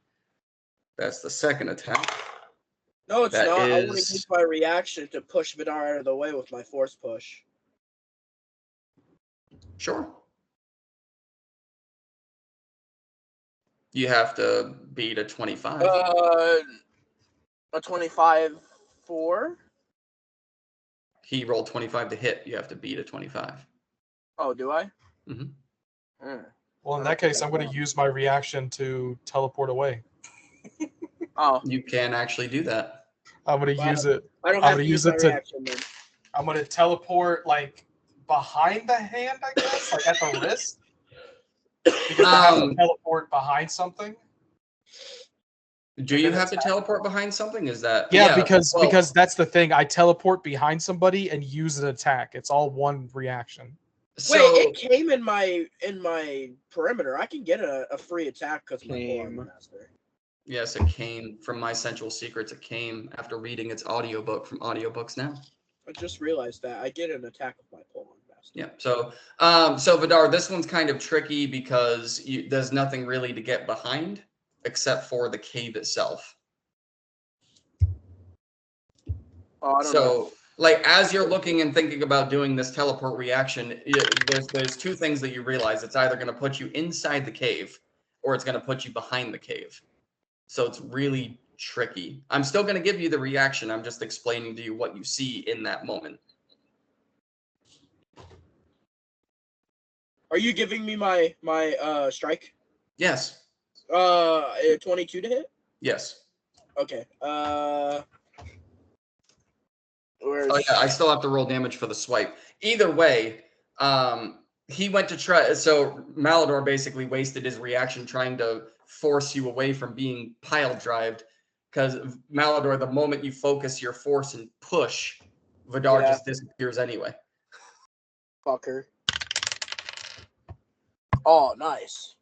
That's the second attack. No, it's That not. I want to is- use my reaction to push Vidar out of the way with my force push. Sure. You have to beat a 25. A 25 4? He rolled 25 to hit. You have to beat a 25. Oh, do I? Mhm. Well, in that case, I'm going to use my reaction to teleport away. Oh, You can actually do that. I'm going to Wow. use it. I don't I'm have gonna to use use my it to- reaction then. I'm going to teleport like behind the hand, I guess, like at the wrist. Because I have to teleport behind something. Do you have to teleport behind something? Is that Because that's the thing. I teleport behind somebody and use an attack. It's all one reaction. so, Wait, it came in my perimeter. I can get a free attack because my Came. Polearm Master. yes, it came from my Sensual Secrets. It came after reading its audiobook from AudioBooksNow. I just realized that I get an attack with my Polearm Master. Yeah. So Vidar, this one's kind of tricky because there's nothing really to get behind except for the cave itself. Oh, I don't know. So, like, as you're looking and thinking about doing this teleport reaction, there's two things that you realize. It's either going to put you inside the cave or it's going to put you behind the cave. So it's really tricky. I'm still going to give you the reaction. I'm just explaining to you what you see in that moment. Are you giving me my strike? Yes. 22 to hit? Yes. Okay. Where's... Oh yeah, I still have to roll damage for the swipe. Either way, he went to try. So Malador basically wasted his reaction trying to force you away from being pile drived. Because Malador, the moment you focus your force and push, Vidar just disappears anyway. Fucker. Oh, nice.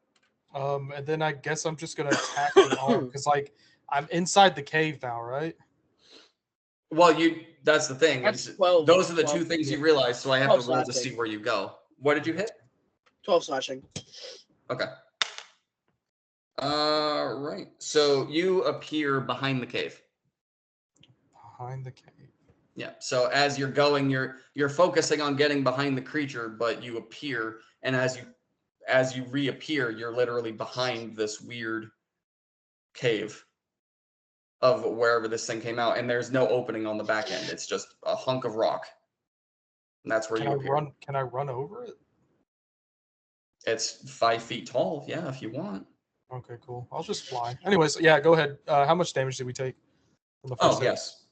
And then I guess I'm just gonna attack the arm because like I'm inside the cave now, right? Well, that's the thing. That's 12. Those are the 12. two things you realize, so I have 12 to roll to slashing. see where you go. What did you hit? 12 slashing. Okay. Right. So you appear behind the cave. Behind the cave. Yeah. So as you're going, you're focusing on getting behind the creature, but you appear, and as you reappear, you're literally behind this weird cave of wherever this thing came out, and there's no opening on the back end. It's just a hunk of rock. And that's where Can you I appear. run? Can I run over it? It's 5 feet tall. Yeah, if you want. Okay, cool. I'll just fly. Anyways, yeah, go ahead. How much damage did we take from the first Oh, hit? yes.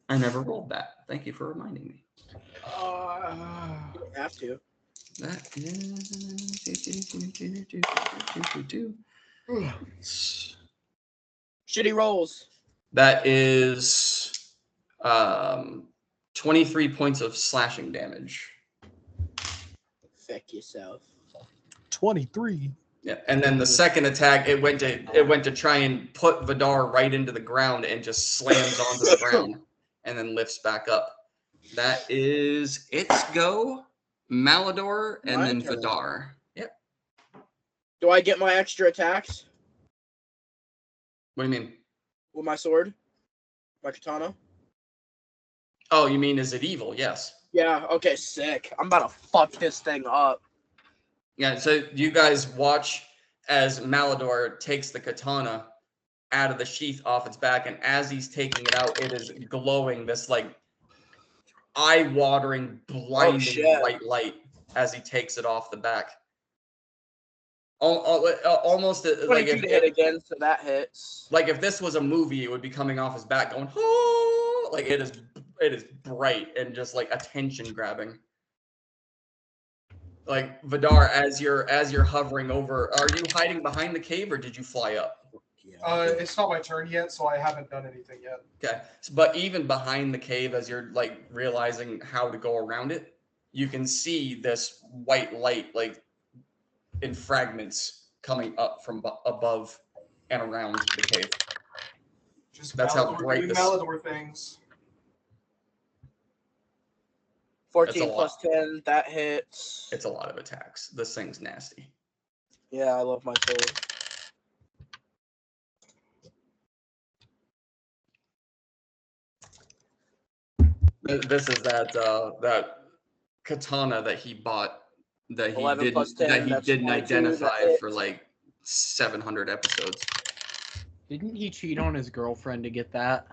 I never rolled that. Thank you for reminding me. You don't have to. That is... Shitty rolls. That is 23 points of slashing damage. Feck yourself. 23. Yeah, and then the second attack, it went to try and put Vidar right into the ground and just slams onto the ground and then lifts back up. That is its go, Malador, and My then turn. Vidar. Yep. Do I get my extra attacks What do you mean? with my sword? My katana? Oh, you mean is it evil? Yes. Yeah, okay, sick. I'm about to fuck this thing up. Yeah, so you guys watch as Malador takes the katana, out of the sheath off its back, and as he's taking it out, it is glowing this like eye-watering, blinding white light as he takes it off the back. Almost like 22 to hit again, so that hits. Like if this was a movie, it would be coming off his back, going, oh, like it is bright and just like attention grabbing. Like Vidar, as you're hovering over, are you hiding behind the cave or did you fly up? It's not my turn yet, so I haven't done anything yet. Okay, but even behind the cave, as you're like realizing how to go around it, you can see this white light like in fragments coming up from above and around the cave. Just that's how bright this. Malador things. 14 plus 10, that hits. It's a lot of attacks. This thing's nasty. Yeah, I love my sword. This is that katana that he bought that he didn't identify for like 700 episodes. Didn't he cheat on his girlfriend to get that?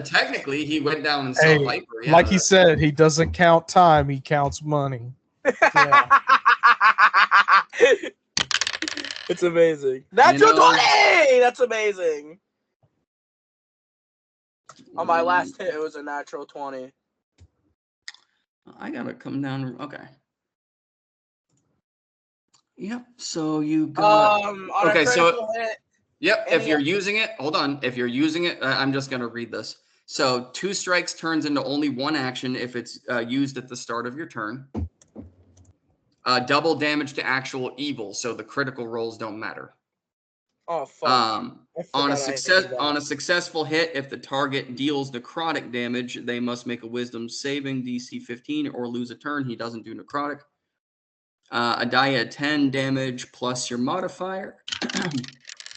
Technically, he went down and saw Viper. Yeah, like he said, he doesn't count time; he counts money. Yeah. It's amazing. That's your 20! That's amazing. On my last hit, it was a natural 20. I gotta come down. Okay. Yep. So you got. Okay. So. Hit, yep. If you're using it, hold on. If you're using it, I'm just gonna read this. So 2 strikes turns into only 1 action if it's used at the start of your turn. Double damage to actual evil, so the critical rolls don't matter. Oh fuck. On a successful hit, if the target deals necrotic damage, they must make a wisdom saving DC 15 or lose a turn. He doesn't do necrotic. A die at 10 damage plus your modifier,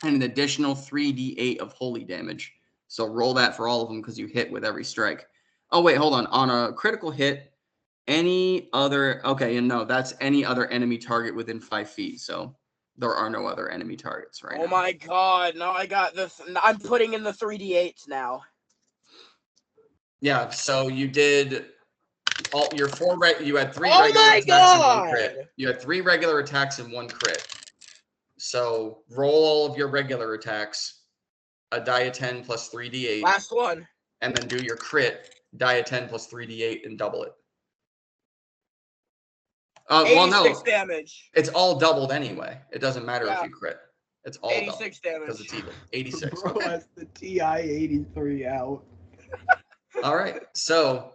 and an additional 3d8 of holy damage. So roll that for all of them because you hit with every strike. Oh wait, hold on. On a critical hit, any other that's any other enemy target within 5 feet. So there are no other enemy targets right now. Oh my god, now I got this. I'm putting in the 3d8s now. Yeah, so you did all your 4 you had 3 oh regular my attacks god! and 1 crit. You had 3 regular attacks and 1 crit. So roll all of your regular attacks, a die of 10 plus 3d8. Last one. And then do your crit, die of 10 plus 3d8 and double it. 86 damage. It's all doubled anyway. It doesn't matter if you crit. It's all 86 doubled damage. because it's evil. 86. Bro has the TI-83 out. All right. So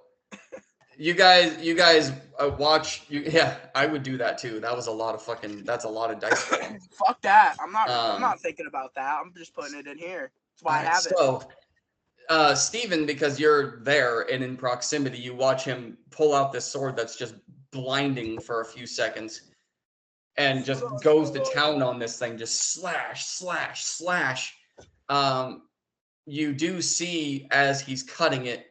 you guys watch. Yeah, I would do that too. That was a lot of that's a lot of dice. Fuck that. I'm not thinking about that. I'm just putting it in here. That's why I have it. So, Steven, because you're there and in proximity, you watch him pull out this sword that's just blinding for a few seconds and just goes to town on this thing, just slash, slash, slash. You do see as he's cutting it,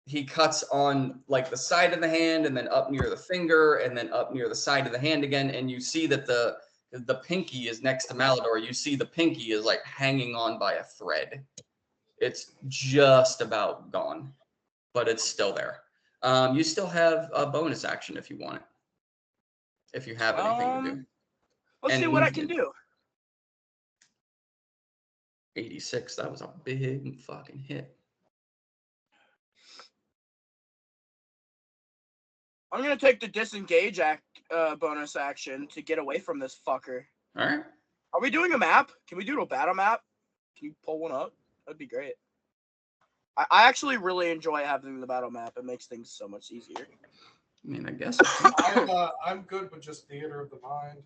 he cuts on like the side of the hand and then up near the finger and then up near the side of the hand again. And you see that the pinky is next to Malador. You see the pinky is like hanging on by a thread. It's just about gone, but it's still there. You still have a bonus action if you want it. If you have anything to do. Let's see what I can do. 86, that was a big fucking hit. I'm going to take the disengage bonus action to get away from this fucker. All right. Are we doing a map? Can we do a battle map? Can you pull one up? That'd be great. I actually really enjoy having the battle map. It makes things so much easier. I mean, I guess. I'm good with just theater of the mind.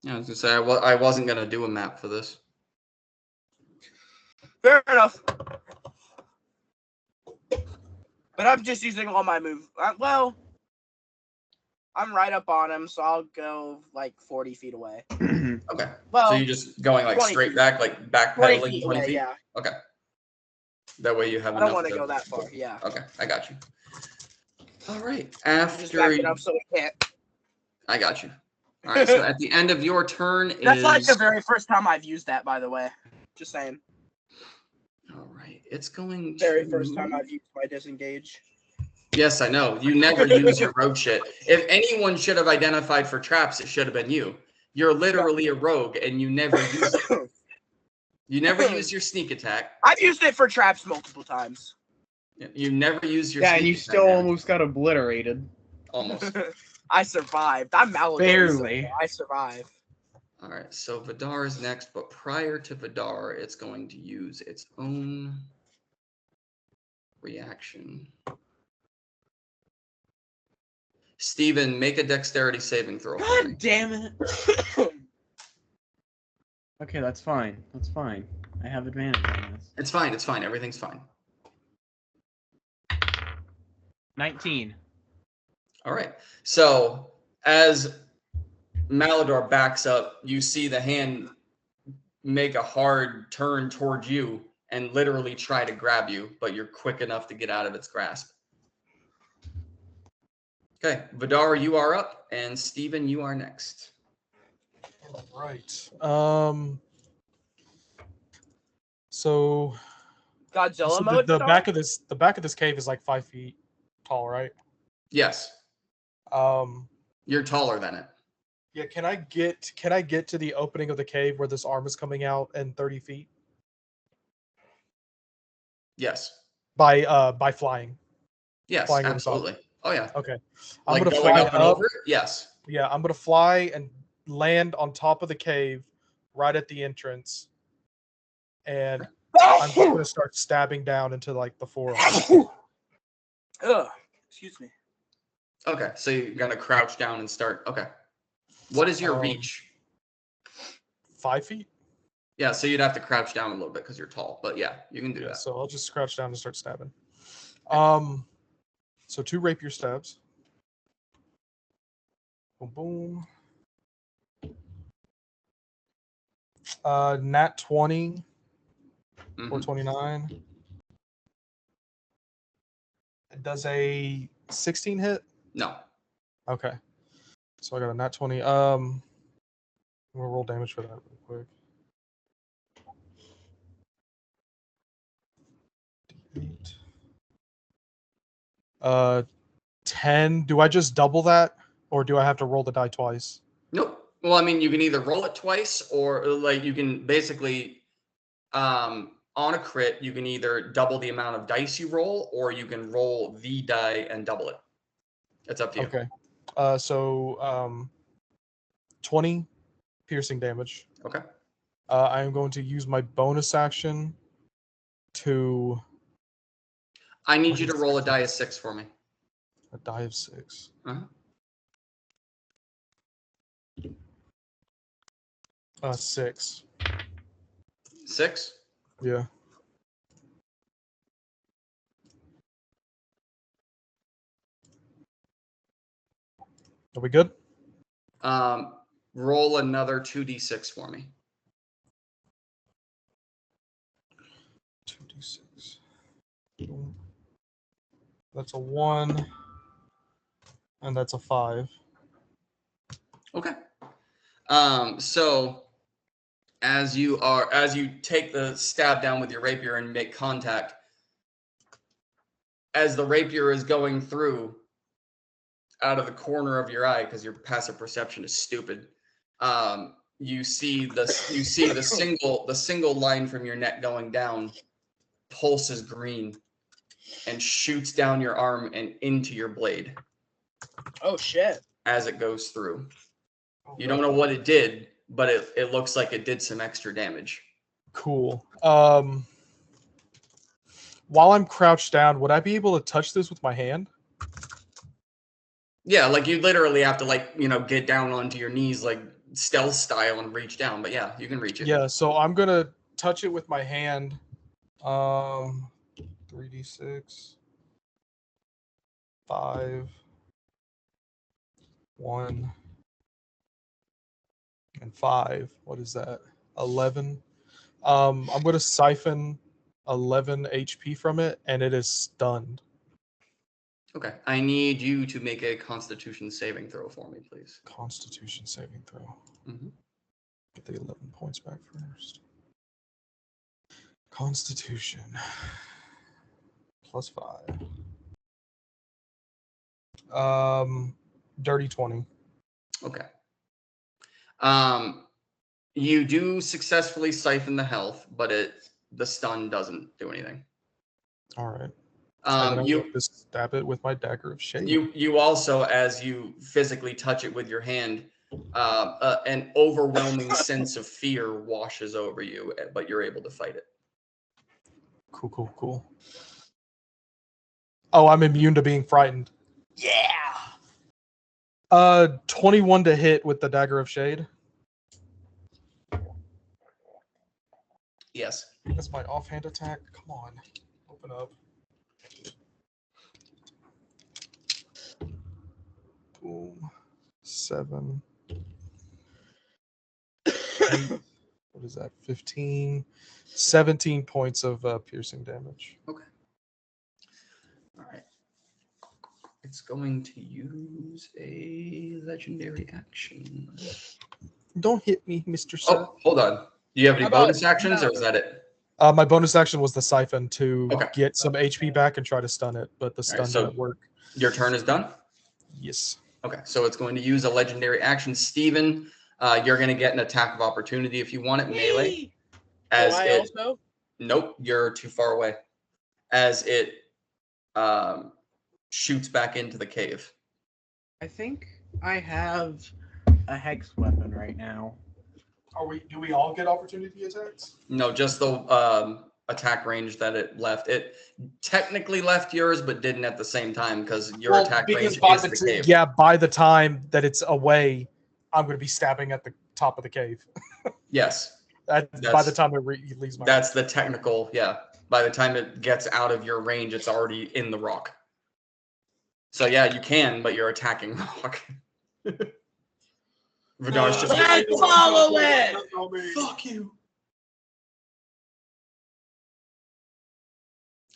Yeah, I was gonna say I wasn't gonna do a map for this. Fair enough. But I'm just using all my moves. Well, I'm right up on him, so I'll go like 40 feet away. Okay. Well, so you're just going like straight feet. back, like backpedaling 20 feet. 20 feet? Yeah. Okay. That way you have I don't want to go that far. Yeah. Okay, I got you. All right. Just back it up so we can't. I got you. All right. So at the end of your turn That's is. like the very first time I've used that, by the way. Just saying. All right. It's going to. Very first time I've used my disengage. Yes, I know. You never use your rogue shit. If anyone should have identified for traps, it should have been you. You're literally a rogue, and you never use it. You never use your sneak attack. I've used it for traps multiple times. You never use your Yeah, sneak and you attack still damage. almost got obliterated. Almost. I survived. I'm Malador. Barely. So I survived. All right, so Vidar is next, but prior to Vidar, it's going to use its own reaction. Steven, make a dexterity saving throw. For me. God damn it. Okay, that's fine. That's fine. I have advantage on this. It's fine. It's fine. Everything's fine. 19. All right. So as Malador backs up, you see the hand make a hard turn towards you and literally try to grab you, but you're quick enough to get out of its grasp. Okay, Vidar, you are up, and Steven, you are next. All right. So Godzilla the mode. back of this cave is like 5 feet tall, right? Yes, Um, you're taller than it. yeah. Can I get to the opening of the cave where this arm is coming out in 30 feet Yes. by flying? Yes, Flying over top. absolutely. Oh, yeah. Okay. I'm Like gonna going fly up and over it? Yes. Yeah, I'm gonna fly and land on top of the cave, right at the entrance, and I'm just gonna start stabbing down into like the floor. Ugh. Excuse me. Okay, so you're going to crouch down and start. Okay. What is your Um, reach? 5 feet. Yeah, so you'd have to crouch down a little bit because you're tall. But yeah, you can do Yeah, that. so I'll just crouch down and start stabbing. So 2 rapier stabs. Boom, boom. Nat 20 or Mhm. 29. Does a 16 hit? No. Okay. So I got a nat 20. I'm gonna roll damage for that real quick. D8. 10. Do I just double that, or do I have to roll the die twice? Nope. Well, I mean, you can either roll it twice or like you can basically on a crit, you can either double the amount of dice you roll or you can roll the die and double it. It's up to you. Okay. So 20 piercing damage. Okay. I am going to use my bonus action to I need you to roll a die of 6 for me. a die of 6. Uh-huh. 6. 6? Yeah. Are we good? Roll another 2d6 for me. 2d6. That's a 1, and that's a 5. Okay. So as you take the stab down with your rapier and make contact, as the rapier is going through out of the corner of your eye, because your passive perception is stupid, you see the single line from your neck going down pulses green and shoots down your arm and into your blade Oh shit. as it goes through. You don't know what it did, but it looks like it did some extra damage. Cool. While I'm crouched down, would I be able to touch this with my hand? Yeah, like you literally have to get down onto your knees like stealth style and reach down. But yeah, you can reach it. Yeah, so I'm gonna touch it with my hand. 3d6. 5. 1. And 5. What is that? 11. I'm gonna siphon 11 HP from it, and it is stunned. Okay. I need you to make a Constitution saving throw for me, please. Constitution saving throw. Mm-hmm. Get the 11 points back first. Constitution. +5. Dirty 20. Okay. You do successfully siphon the health, but the stun doesn't do anything. All right. And then I'm You going to stab it with my dagger of shade. you also, as you physically touch it with your hand, an overwhelming sense of fear washes over you, but you're able to fight it. Cool. Oh, I'm immune to being frightened. Yeah. 21 to hit with the dagger of shade. Yes. That's my offhand attack. Come on, open up. Boom. 7. 8. What is that? 15. 17 points of piercing damage. Okay. All right. It's going to use a legendary action. Don't hit me, Mr. Sir. Oh, hold on. Do you have any How about- bonus actions, or is that it? My bonus action was the siphon to Okay. get some HP back and try to stun it, but the stun so- didn't work. Your turn is done? Yes. Okay, so it's going to use a legendary action. Steven, you're going to get an attack of opportunity if you want it, melee. As Do I it, also? nope, you're too far away. As it shoots back into the cave. I think I have a hex weapon right now. Do we all get opportunity attacks? No, just the attack range that it left. It technically left yours, but didn't at the same time because your attack range is the cave. Yeah, by the time that it's away, I'm going to be stabbing at the top of the cave. Yes. By the time it leaves my That's the technical, yeah. By the time it gets out of your range, it's already in the rock. So yeah, you can, but you're attacking rock. Vidar's just Let's follow it. Fuck you.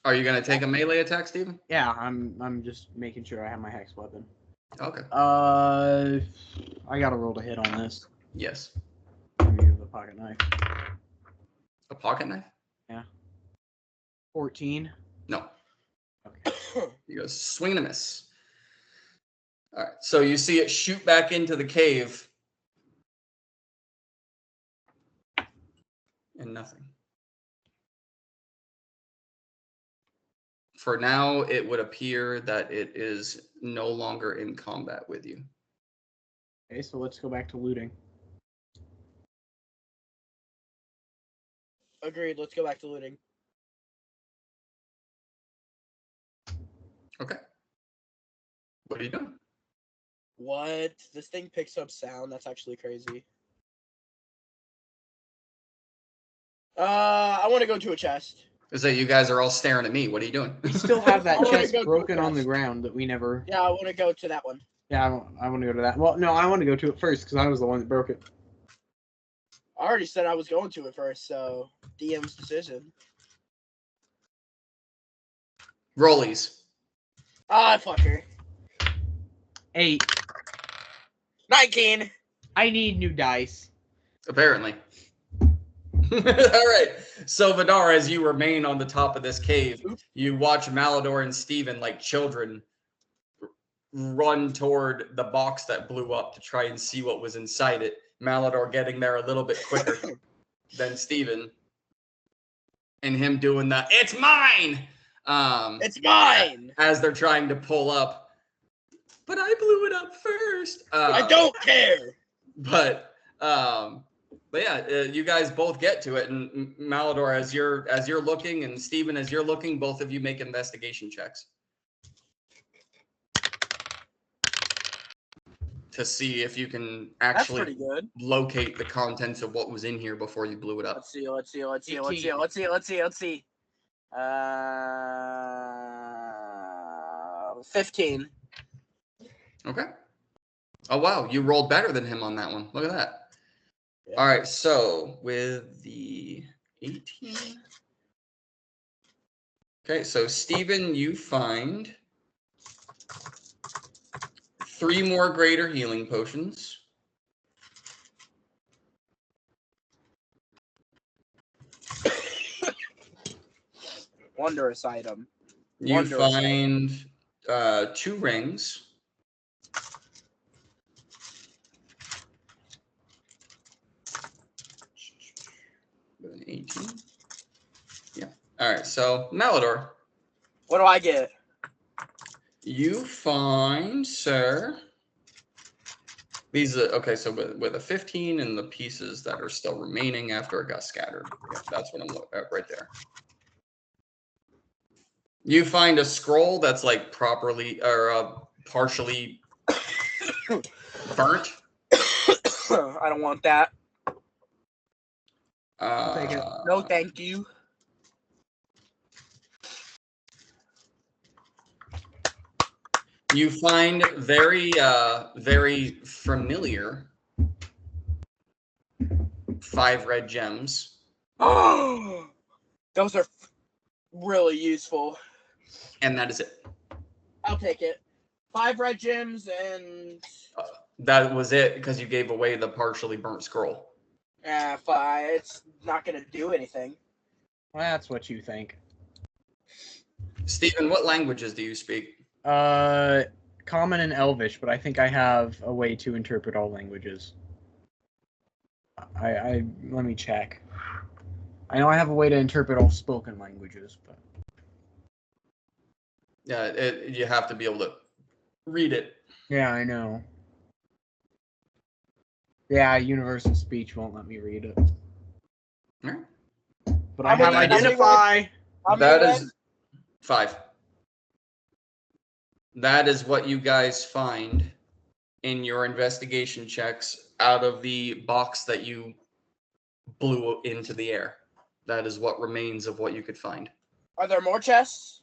Are you gonna take a melee attack, Steven? Yeah, I'm just making sure I have my hex weapon. Okay. I gotta roll to hit on this. Yes. Give me the pocket knife. A pocket knife? 14. No. Okay. You go swing and a miss. All right. So you see it shoot back into the cave. And nothing. For now, it would appear that it is no longer in combat with you. Okay, so let's go back to looting. Agreed. Let's go back to looting. Okay. What are you doing? What? This thing picks up sound. That's actually crazy. I want to go to a chest. Is that you guys are all staring at me? What are you doing? We still have that I wanna chest go to broken the on the chest. ground that we never. Yeah, I want to go to that one. Yeah, I want to go to that. Well, no, I want to go to it first because I was the one that broke it. I already said I was going to it first, so DM's decision. Rollies. Ah, fucker. 8. 19. I need new dice. Apparently. All right. So Vidar, as you remain on the top of this cave, you watch Malidor and Steven, like children, run toward the box that blew up to try and see what was inside it. Malidor getting there a little bit quicker than Steven. And him doing the, it's mine! It's mine! As they're trying to pull up. But I blew it up first. I don't care! But yeah, you guys both get to it, and Malidor, as you're looking, and Steven, as you're looking, both of you make investigation checks to see if you can That's actually pretty good. locate the contents of what was in here before you blew it up. Let's see. 15. Okay. Oh wow, you rolled better than him on that one. Look at that. Yeah. All right, so with the 18. Okay, so Steven, you find 3 more greater healing potions. Wondrous item. You Wondrous find 2 rings. With an 18. Yeah. All right. So Malador, What do I get? you find, sir. These are okay. So with a 15 and the pieces that are still remaining after it got scattered. Yeah, that's what I'm looking at right there. You find a scroll that's like properly or partially burnt. I don't want that. Take it. No, thank you. You find very familiar 5 red gems. Those are really useful. And that is it. I'll take it. 5 red gems and That was it because you gave away the partially burnt scroll. it's not gonna do anything. That's what you think. Stephen, what languages do you speak? Common and Elvish, but I think I have a way to interpret all languages. I let me check. I know I have a way to interpret all spoken languages, but Yeah, you have to be able to read it. yeah, I know. Yeah, universal speech won't let me read it. All right. But I have identify. That is 5. That is what you guys find in your investigation checks out of the box that you blew into the air. That is what remains of what you could find. Are there more chests?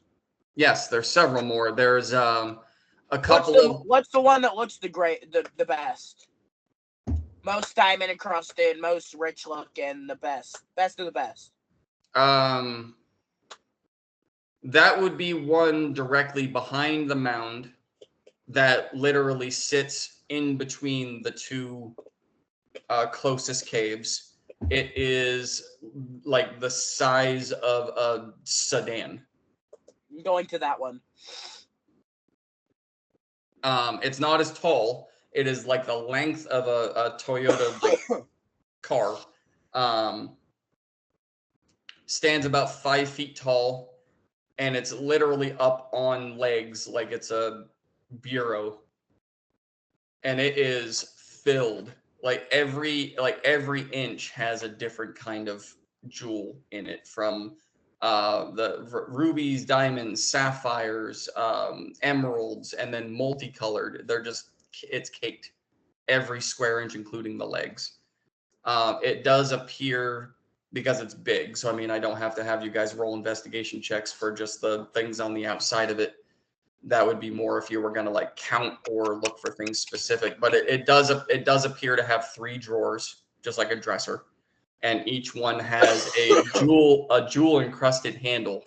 Yes, there's several more. There's a couple What's the one that looks the best? Most diamond encrusted, most rich looking, the best. Best of the best. That would be one directly behind the mound that literally sits in between the 2 closest caves. It is like the size of a sedan. I'm going to that one. It's not as tall. It is like the length of a Toyota car. Stands about 5 feet tall. And it's literally up on legs like it's a bureau. And it is filled. Like every inch has a different kind of jewel in it, from the rubies, diamonds, sapphires, emeralds, and then multicolored. It's caked every square inch, including the legs. It does appear, because it's big, so I mean, I don't have to have you guys roll investigation checks for just the things on the outside of it. That would be more if you were going to like count or look for things specific. But it does appear to have 3 drawers, just like a dresser, and each one has a jewel encrusted handle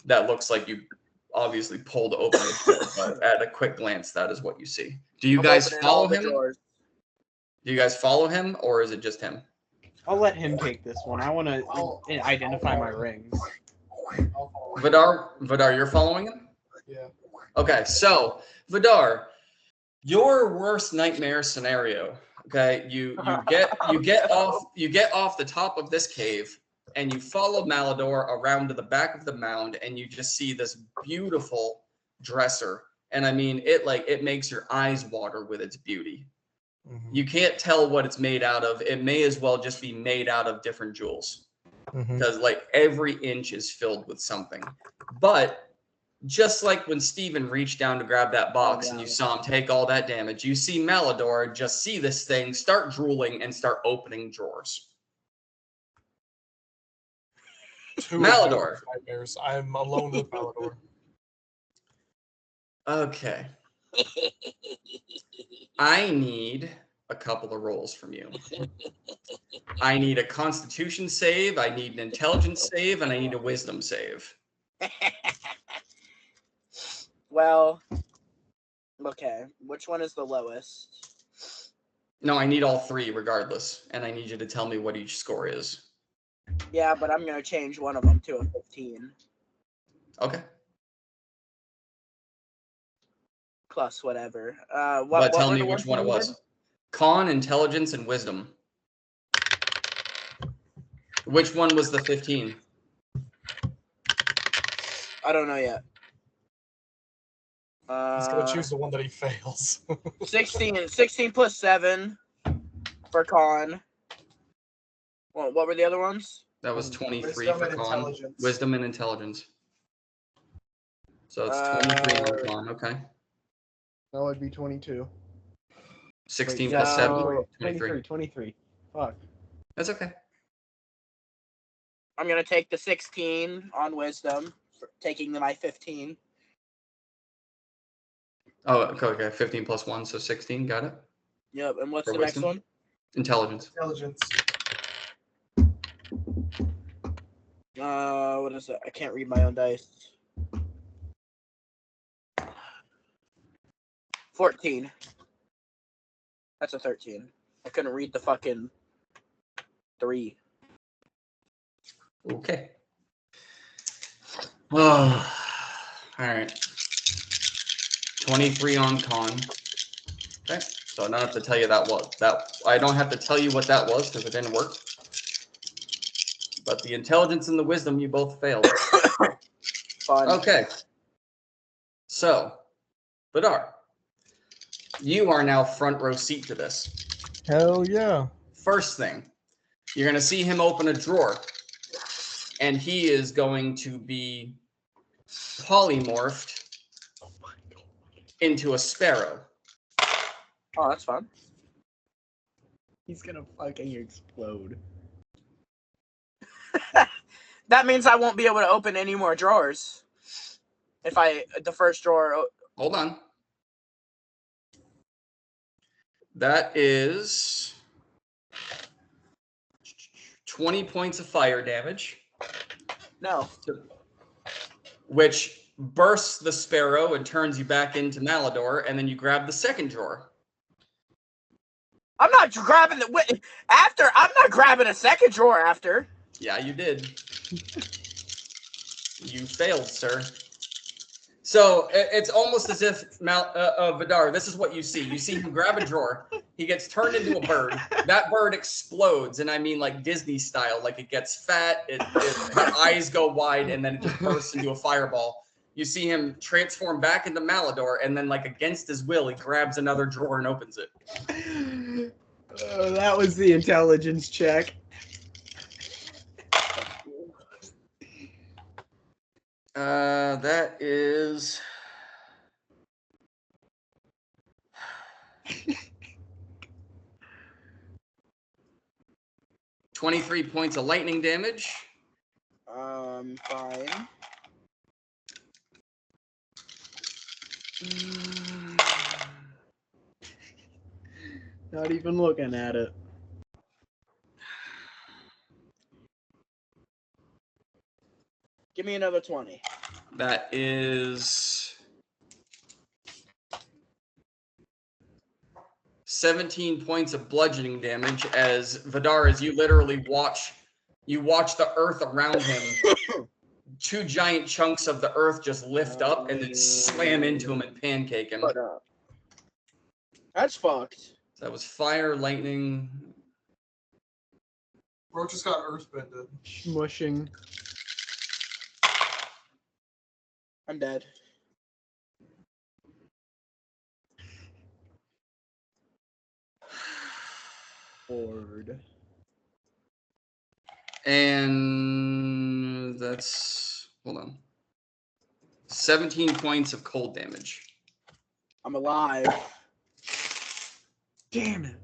that looks like you obviously pulled open the drawer. But at a quick glance, that is what you see. Do you guys follow him? Do you guys follow him, or is it just him? I'll let him take this one. I want to identify my rings. Vidar, you're following him? Yeah. Okay, so Vidar, your worst nightmare scenario. Okay, you get off the top of this cave, and you follow Malador around to the back of the mound, and you just see this beautiful dresser. And I mean, it makes your eyes water with its beauty. Mm-hmm. You can't tell what it's made out of. It may as well just be made out of different jewels, because like every inch is filled with something. But just like when Steven reached down to grab that box and you saw him take all that damage, you see Malador just see this thing start drooling and start opening drawers. Malador. Nightmares. I'm alone with Malador. Okay. I need a couple of rolls from you. I need a Constitution save, I need an Intelligence save, and I need a Wisdom save. Well, Okay, which one is the lowest? No, I need all three regardless, and I need you to tell me what each score is. Yeah, but I'm gonna change one of them to a 15. Okay. Plus whatever. But What tell were me the which ones one you it was. needed? Con, intelligence, and wisdom. Which one was the 15? I don't know yet. He's gonna choose the one that he fails. 16 plus 7 for con. Well, what were the other ones? That was 23 Wisdom for and con. intelligence. Wisdom and intelligence. So it's 23 on con, okay. That would be 22. 16 Wait, plus 7, no. 23. 23. Fuck. That's okay. I'm gonna take the 16 on wisdom, for taking my 15. Oh, okay. 15 plus 1, so 16. Got it. Yep, and what's For the wisdom? next one? Intelligence. Intelligence. What is it? I can't read my own dice. 14. That's a 13. I couldn't read the fucking 3. Okay. Oh, all right. 23 on con. Okay. So I don't have to tell you I don't have to tell you what that was because it didn't work. But the intelligence and the wisdom, you both failed. Fun. Okay. So, Vidar, you are now front row seat to this. Hell yeah. First thing, you're going to see him open a drawer, and he is going to be polymorphed into a sparrow. Oh, that's fun. He's gonna fucking explode. That means I won't be able to open any more drawers. If the first drawer. Hold on. That is 20 points of fire damage, No. which bursts the sparrow and turns you back into Malador, and then you grab the second drawer. I'm not grabbing after. I'm not grabbing a second drawer after. Yeah, you did. You failed, sir. So it's almost as if Vidar, this is what you see. You see him grab a drawer. He gets turned into a bird. That bird explodes, and I mean like Disney style. Like it gets fat, the eyes go wide, and then it just bursts into a fireball. You see him transform back into Malador, and then like against his will, he grabs another drawer and opens it. That was the intelligence check. That is 23 points of lightning damage. Fine. Not even looking at it. Give me another 20. That is 17 points of bludgeoning damage as Vidar, as you literally watch the earth around him. 2 giant chunks of the earth just lift up and then slam into him and pancake him. That's fucked. So that was fire, lightning. Bro just got earthbended. Smushing. I'm dead. Bored. And that's, hold on, 17 points of cold damage. I'm alive. Damn it.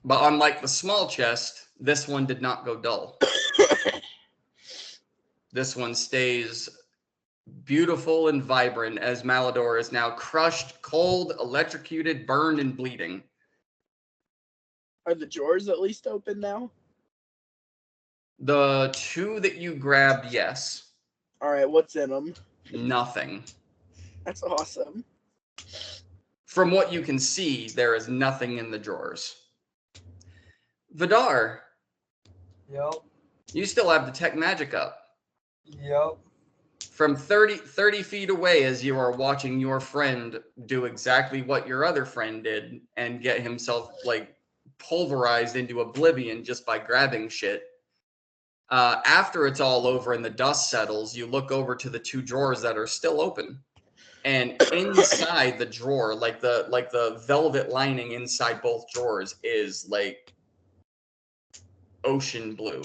But unlike the small chest, this one did not go dull. This one stays beautiful and vibrant as Malador is now crushed, cold, electrocuted, burned, and bleeding. Are the drawers at least open now? The 2 that you grabbed, yes. All right, what's in them? Nothing. That's awesome. From what you can see, there is nothing in the drawers. Vidar, Yep. you still have Detect Magic up. Yep. From 30 feet away, as you are watching your friend do exactly what your other friend did and get himself like pulverized into oblivion just by grabbing shit. After it's all over and the dust settles, you look over to the two drawers that are still open. And inside the drawer, like the velvet lining inside both drawers is like ocean blue.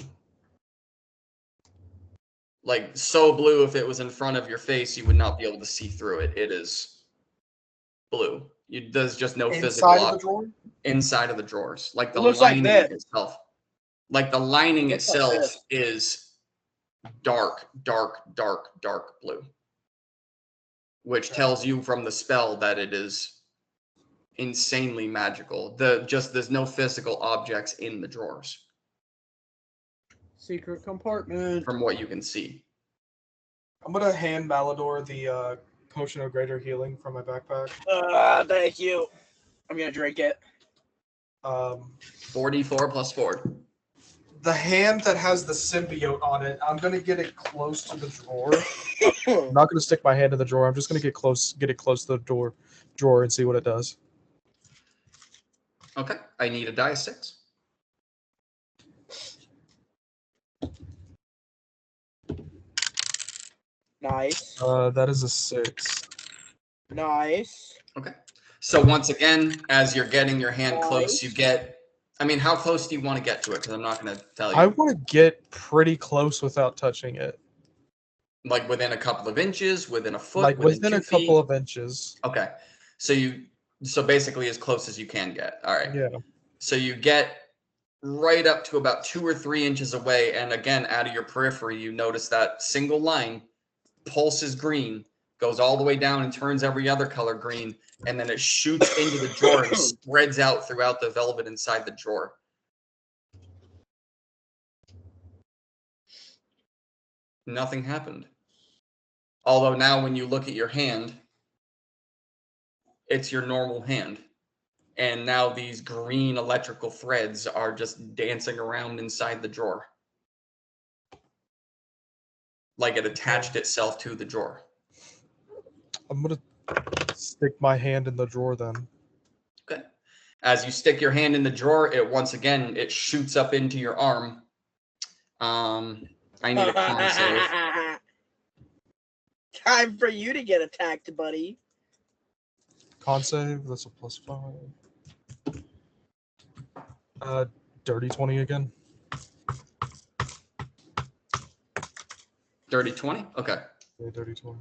Like so blue, if it was in front of your face, you would not be able to see through it. It is blue. There's just no physical Inside of the drawer? inside of the drawers. Like the It looks like lining this. itself. Like the lining It looks like itself this. is dark blue. Which tells you from the spell that it is insanely magical. There's no physical objects in the drawers Secret compartment. from what you can see. I'm gonna hand Malador the potion of greater healing from my backpack. Thank you. I'm gonna drink it. 44 plus 4. The hand that has the symbiote on it, I'm gonna get it close to the drawer. I'm not gonna stick my hand in the drawer. I'm just gonna get it close to the drawer and see what it does. Okay, I need a die 6. Nice. That is a 6. Nice. Okay. So once again, as you're getting your hand close, you get. I mean, how close do you want to get to it? Because I'm not going to tell you. I want to get pretty close without touching it. Like within a couple of inches, within a foot, Like within 2 a feet? couple of inches. Okay. So basically as close as you can get. All right. Yeah. So you get right up to about 2 or 3 inches away, and again, out of your periphery, you notice that single line pulses green, goes all the way down and turns every other color green, and then it shoots into the drawer and spreads out throughout the velvet inside the drawer. Nothing happened. Although now when you look at your hand, it's your normal hand. And now these green electrical threads are just dancing around inside the drawer. Like it attached itself to the drawer. I'm gonna stick my hand in the drawer then. Okay. As you stick your hand in the drawer, it shoots up into your arm. I need a con save. Time for you to get attacked, buddy. Con save, that's a +5. Dirty 20 again. Dirty 20? Okay. Yeah, dirty 20.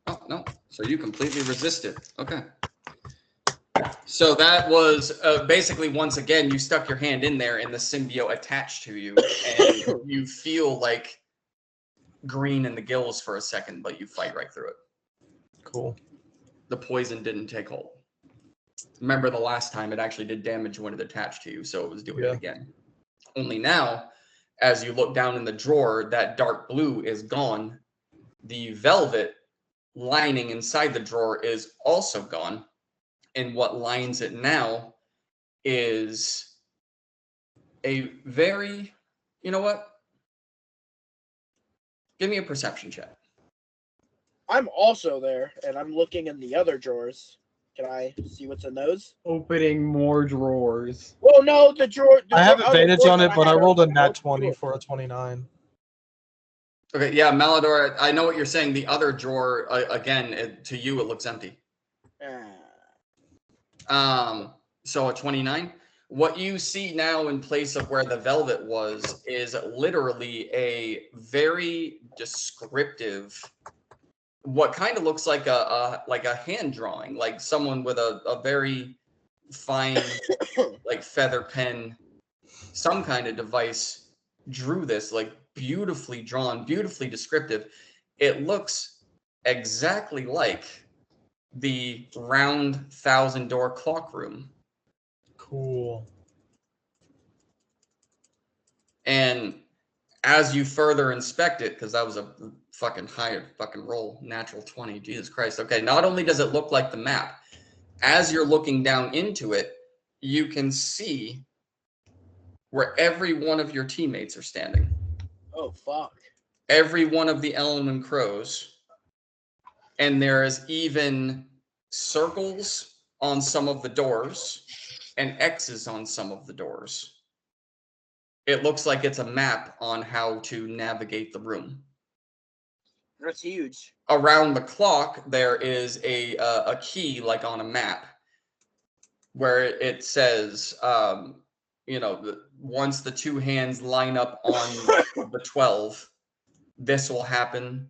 Oh, no. So you completely resist it. Okay. So that was basically, once again, you stuck your hand in there and the symbiote attached to you. And you feel like green in the gills for a second, but you fight right through it. Cool. The poison didn't take hold. Remember the last time it actually did damage when it attached to you, so it was doing it again. Only now, as you look down in the drawer, that dark blue is gone. The velvet lining inside the drawer is also gone. And what lines it now is a very, you know what? Give me a perception check. I'm also there, and I'm looking in the other drawers. Can I see what's in those? Opening more drawers. Well, no, the drawer. I have advantage on it, but I rolled a nat nat 20 for a 29. Okay, yeah, Malador, I know what you're saying. The other drawer, again, to you, it looks empty. So a 29. What you see now in place of where the velvet was is literally a very descriptive, what kind of looks like a hand drawing, like someone with a very fine, like feather pen, some kind of device drew this, like beautifully drawn, beautifully descriptive. It looks exactly like the round 1,000-door clock room. Cool. And as you further inspect it, because that was a fucking high fucking roll, natural 20, Jesus Christ. Okay, not only does it look like the map, as you're looking down into it, you can see where every one of your teammates are standing. Oh, fuck. Every one of the Ellenman crows. And there's even circles on some of the doors and X's on some of the doors. It looks like it's a map on how to navigate the room. That's huge. Around the clock, there is a key, like on a map, where it says, once the two hands line up on the 12, this will happen,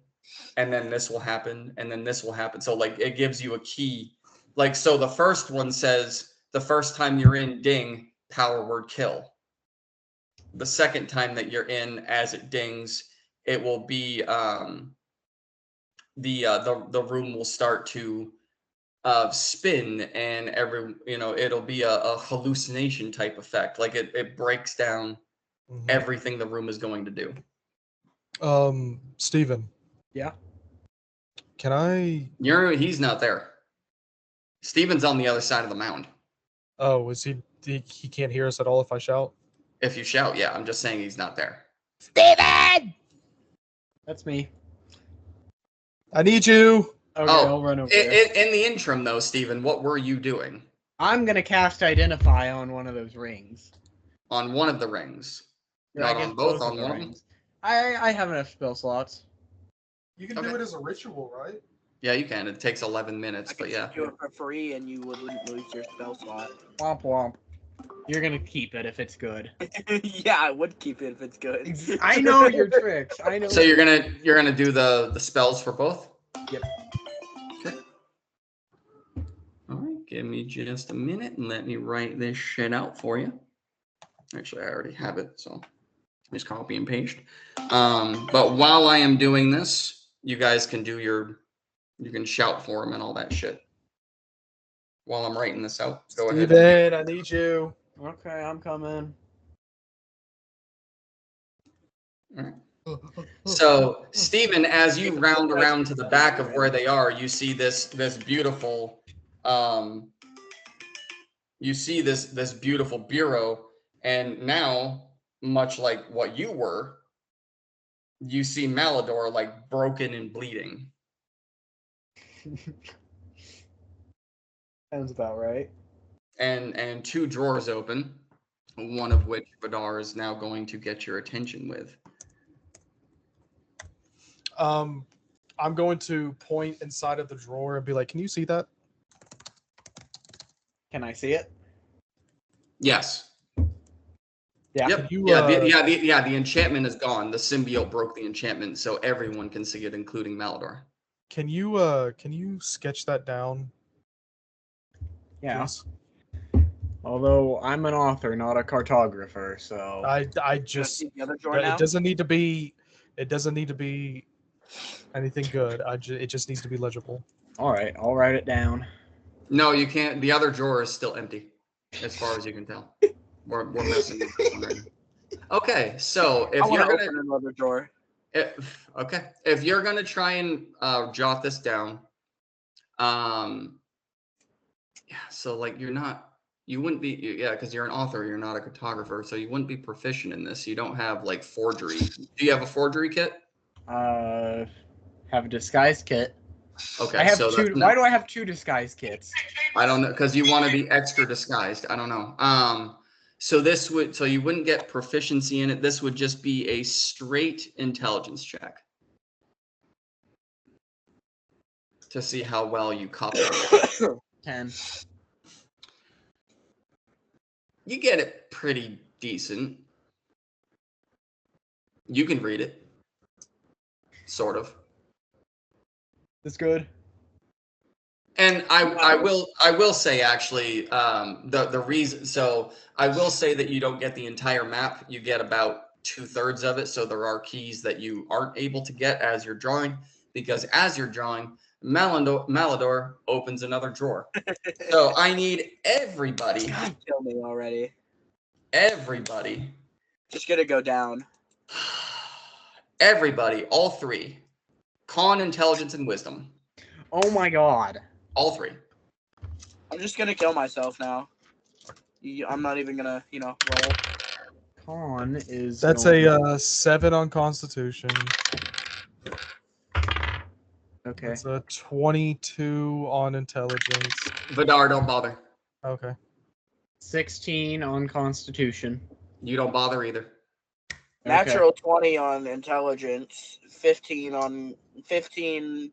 and then this will happen, and then this will happen. So, like, it gives you a key. Like, so the first one says, the first time you're in, ding, power word kill. The second time that you're in, as it dings, it will be the room will start to spin, and it'll be a hallucination type effect. Like it breaks down everything the room is going to do. Steven. Yeah. Can I? He's not there. Steven's on the other side of the mound. Oh, is he? He can't hear us at all if I shout. If you shout, yeah. I'm just saying he's not there. Steven! That's me. I need you. Okay, I'll run over there. In the interim, though, Steven, what were you doing? I'm gonna cast Identify on one of those rings. On one of the rings. Or Not I guess on both, on of the one of them? rings. I have enough spell slots. You can Okay. do it as a ritual, right? Yeah, you can. It takes 11 minutes, I but could yeah. do it for free, and you wouldn't lose your spell slot. Womp womp. You're gonna keep it if it's good. Yeah, I would keep it if it's good. I know your tricks. I know. So you're gonna do the spells for both? Yep. Okay. All right, give me just a minute and let me write this shit out for you. Actually, I already have it, so just copy and paste. But while I am doing this, you guys can you can shout for him and all that shit. While I'm writing this out, go ahead. Steven, I need you. Okay, I'm coming. All right. So, Stephen, as you round around to the back of where they are, you see this beautiful, this beautiful bureau, and now, much like what you were, you see Malador like broken and bleeding. Sounds about right. And two drawers open, one of which Vidar is now going to get your attention with. I'm going to point inside of the drawer and be like, "Can you see that?" Can I see it? Yes. Yeah. Yep. You, The enchantment is gone. The symbiote broke the enchantment, so everyone can see it, including Malador. Can you sketch that down? Yeah. Please? Although I'm an author, not a cartographer, so I just The other drawer now? it doesn't need to be anything good. It just needs to be legible. all right, I'll write it down. No, you can't. The other drawer is still empty, as far as you can tell. We're messing with this one right now. Okay, so if I want you're to gonna open another drawer. if you're gonna try and jot this down, so like you wouldn't be because you're an author, you're not a cartographer, so you wouldn't be proficient in this. You don't have like forgery. Do you have a forgery kit? Have a disguise kit. Okay, I have so two. Why do I have two disguise kits? I don't know, because you want to be extra disguised. I don't know. So you wouldn't get proficiency in it. This would just be a straight intelligence check to see how well you copy it. 10. You get it pretty decent. You can read it, sort of. That's good. And I will say actually the reason, so I will say that you don't get the entire map. You get about 2/3 of it. So there are keys that you aren't able to get as you're drawing, because as you're drawing, Malador opens another drawer. So I need everybody. God, kill me already. Everybody. Just gonna go down. Everybody, all three. Con, intelligence, and wisdom. Oh my god. All three. I'm just gonna kill myself now. I'm not even gonna, roll. Con is. That's a 7 on Constitution. Okay. It's a 22 on Intelligence. Vidar, don't bother. Okay. 16 on Constitution. You don't bother either. Natural 20 on intelligence, 15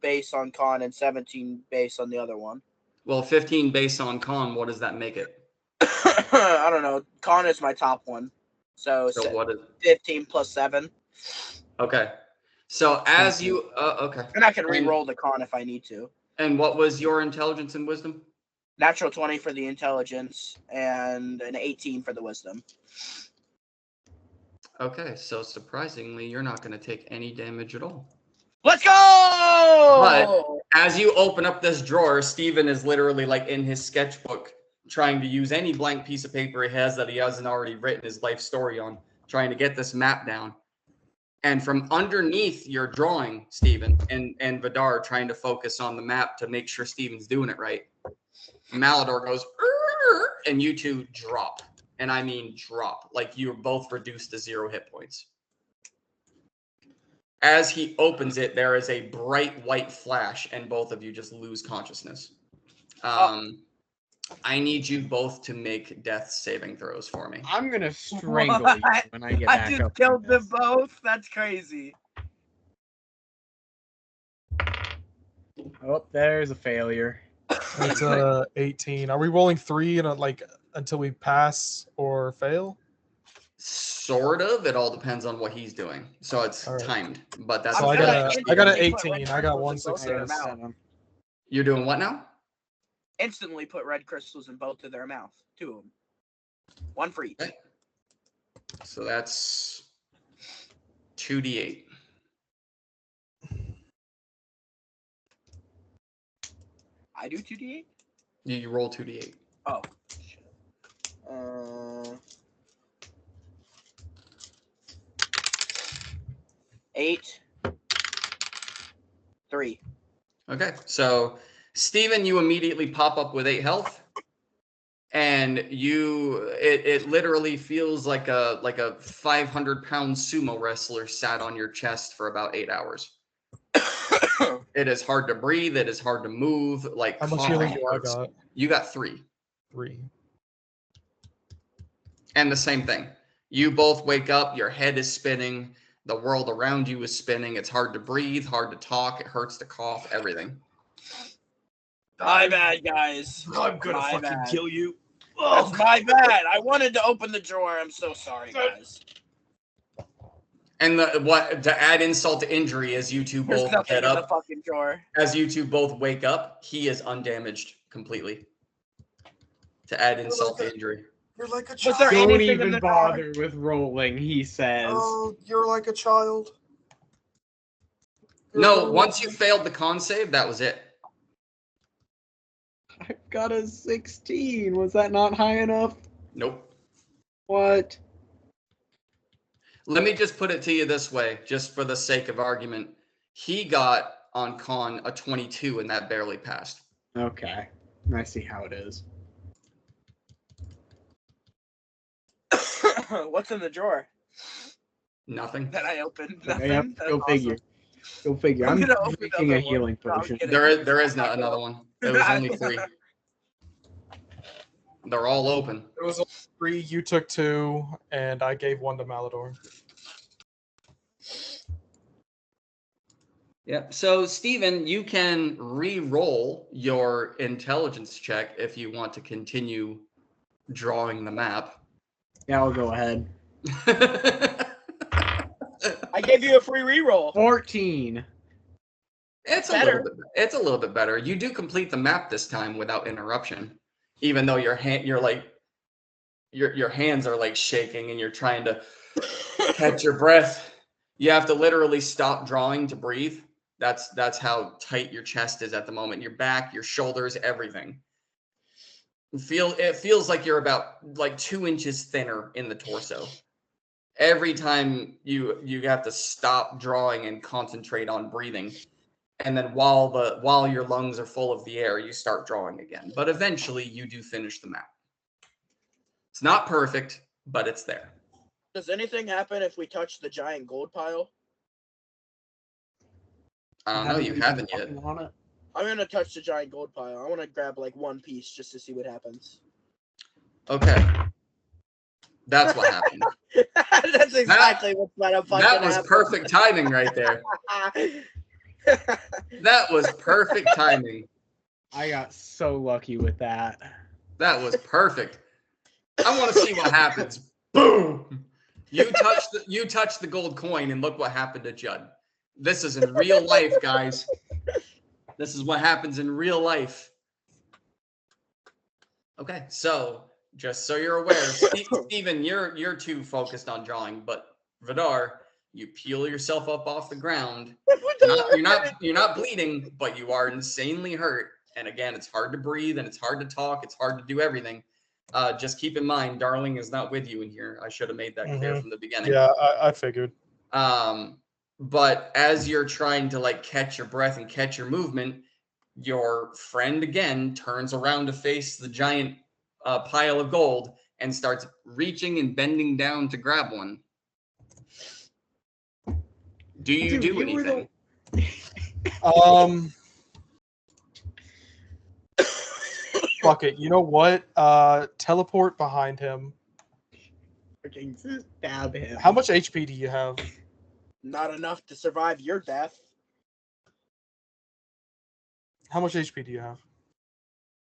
base on con, and 17 base on the other one. Well, 15 based on con, what does that make it? I don't know. Con is my top one. So what is 15 plus 7. Okay. So as you okay. And I can re-roll the con if I need to. And what was your intelligence and wisdom? Natural 20 for the intelligence and an 18 for the wisdom. Okay, so surprisingly, you're not going to take any damage at all. Let's go! But as you open up this drawer, Steven is literally like in his sketchbook trying to use any blank piece of paper he has that he hasn't already written his life story on, trying to get this map down. And from underneath your drawing, Steven, and Vidar trying to focus on the map to make sure Steven's doing it right, Malador goes, and you two drop. And I mean drop. Like you're both reduced to 0 hit points. As he opens it, there is a bright white flash, and both of you just lose consciousness. I need you both to make death saving throws for me. I'm gonna strangle you when I get back I up. just killed them both. That's crazy. Oh, there's a failure. It's a 18. Are we rolling 3 and until we pass or fail? Sort of. It all depends on what he's doing. So it's All right. timed. But that's So I got an 18. I got 1 Both of their success. mouth. You're doing what now? Instantly put red crystals in both of their mouth. 2 of them. 1 for each. Okay. So that's 2d8. I do 2d8? You roll 2d8. Oh. Shit. 8. 3. Okay. So Steven, you immediately pop up with 8 health. And it literally feels like a 500-pound sumo wrestler sat on your chest for about 8 hours. It is hard to breathe. It is hard to move. Like How much healing do I got? You got 3. 3. And the same thing. You both wake up. Your head is spinning. The world around you is spinning. It's hard to breathe, hard to talk. It hurts to cough. Everything. My bad, guys. I'm gonna My fucking bad. kill you. That's my bad. I wanted to open the drawer. I'm so sorry, guys. And to add insult to injury, as you two There's both nothing get in the up, fucking drawer. as you two both wake up, he is undamaged completely. To add insult to injury. You're like a Was child. there Don't anything in even the bother with rolling, he says. Oh, you're like a child. You're No, little- once you failed the con save, that was it. I've got a 16. Was that not high enough? Nope. What? Let me just put it to you this way, just for the sake of argument. He got on con a 22, and that barely passed. Okay. I see how it is. What's in the drawer Nothing. that I opened? Okay, Nothing. That's go figure. awesome. Go figure. I'm I'm gonna open drinking the a other one. healing No, I'm potion. kidding. There is not another one. There was only 3. They're all open. It was only 3. You took 2, and I gave 1 to Malador. Yep. So, Steven, you can re-roll your intelligence check if you want to continue drawing the map. Yeah, I'll go ahead. I gave you a free reroll. 14. It's a little bit better. You do complete the map this time without interruption, even though your hands are like shaking and you're trying to catch your breath. You have to literally stop drawing to breathe. That's how tight your chest is at the moment. Your back, your shoulders, everything. It feels like you're about 2 inches thinner in the torso. every time you have to stop drawing and concentrate on breathing. And then while your lungs are full of the air, you start drawing again. But eventually you do finish the map. It's not perfect, but it's there. Does anything happen if we touch the giant gold pile? I don't know, you haven't yet. On it. I'm gonna touch the giant gold pile. I want to grab like one piece just to see what happens. Okay. That's what happened. That's exactly what's gonna fucking That was happen. perfect timing right there. That was perfect timing. I got so lucky with that. That was perfect. I want to see what happens. Boom! You touched the gold coin, and look what happened to Judd. This is in real life, guys. This is what happens in real life. Okay, so just so you're aware, Steven, you're too focused on drawing, but Vidar, you peel yourself up off the ground. You're not bleeding, but you are insanely hurt. And again, it's hard to breathe and it's hard to talk. It's hard to do everything. Just keep in mind, Darling is not with you in here. I should have made that clear from the beginning. Yeah, I figured. But as you're trying to like catch your breath and catch your movement, your friend again turns around to face the giant pile of gold and starts reaching and bending down to grab one. Do you do anything? Fuck it. You know what? Teleport behind him. Okay, just stab him. How much HP do you have? Not enough to survive your death. How much HP do you have?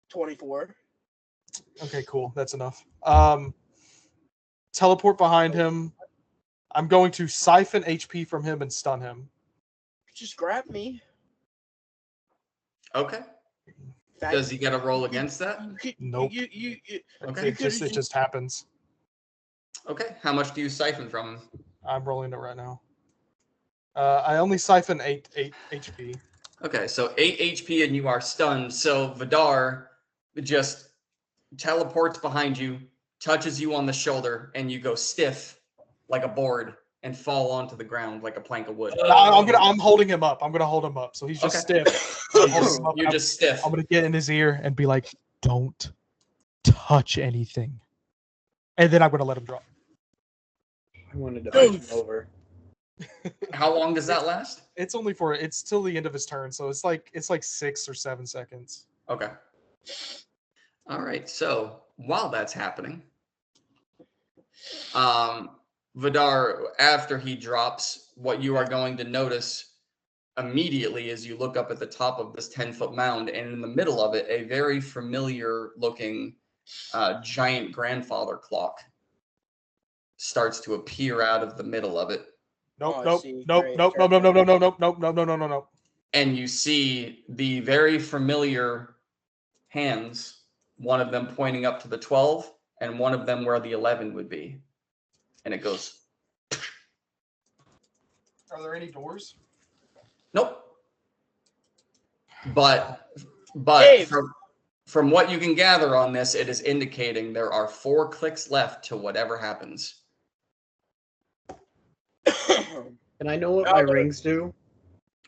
24. Okay, cool. That's enough. Teleport behind him. I'm going to siphon HP from him and stun him. Just grab me. Okay. Does he get a roll against that? Nope. Okay. It just happens. Okay. How much do you siphon from him? I'm rolling it right now. I only siphon 8 HP. Okay, so 8 HP and you are stunned. So Vidar just teleports behind you, touches you on the shoulder, and you go stiff like a board and fall onto the ground like a plank of wood. I'm holding him up. I'm gonna hold him up. So he's just stiff. You're just stiff. I'm gonna get in his ear and be like, "Don't touch anything," and then I'm gonna let him drop. I wanted to push him over. How long does that last? It's till the end of his turn, so it's like 6 or 7 seconds. Okay. All right. So while that's happening, Vidar, after he drops, what you are going to notice immediately is you look up at the top of this 10-foot mound, and in the middle of it, a very familiar looking giant grandfather clock starts to appear out of the middle of it. Nope. And you see the very familiar hands, one of them pointing up to the 12 and one of them where the 11 would be. And it goes. Are there any doors? Nope. But from what you can gather on this, it is indicating there are 4 clicks left to whatever happens. And I know what my rings do.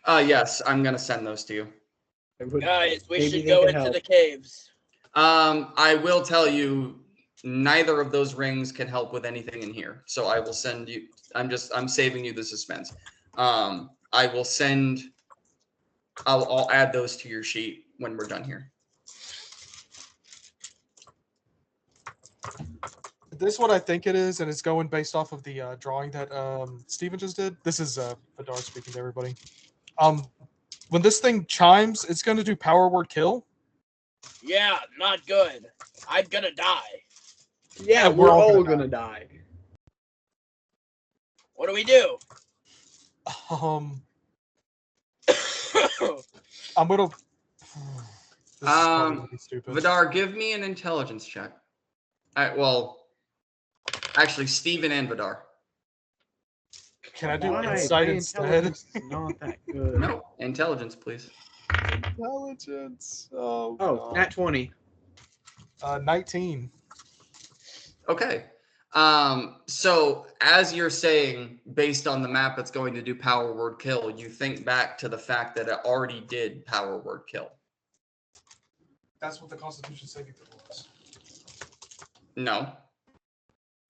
Yes, I'm gonna send those to you. Guys, we should go into the caves. I will tell you, neither of those rings can help with anything in here. So I will send you. I'm saving you the suspense. I'll add those to your sheet when we're done here. This is what I think it is, and it's going based off of the drawing that Steven just did. This is Vidar speaking to everybody. When this thing chimes, it's going to do power word kill. Yeah, not good. I'm gonna die. Yeah, we're all gonna die. What do we do? I'm gonna. This is probably gonna be stupid. Vidar, give me an intelligence check. Actually, Steven and Vidar. Can I do insight instead? Not that good. No, intelligence, please. Intelligence. Oh, nat 20. 19. Okay. So as you're saying, based on the map, it's going to do power word kill. You think back to the fact that it already did power word kill. That's what the Constitution saving throw was. No.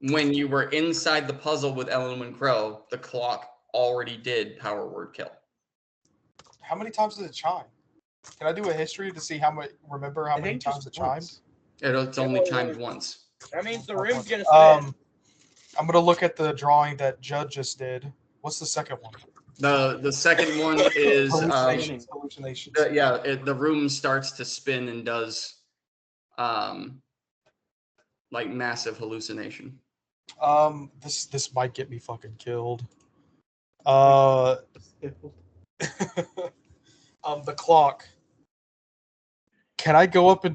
When you were inside the puzzle with Ellenwood Crow, the clock already did power word kill. How many times did it chime? Can I do a history to see how many times it chimed? It's only chimed once. That means the room's gonna spin. I'm gonna look at the drawing that Judd just did. What's the second one? The second one is Hallucinations. the room starts to spin and does like massive hallucination. This might get me fucking killed. The clock. Can I go up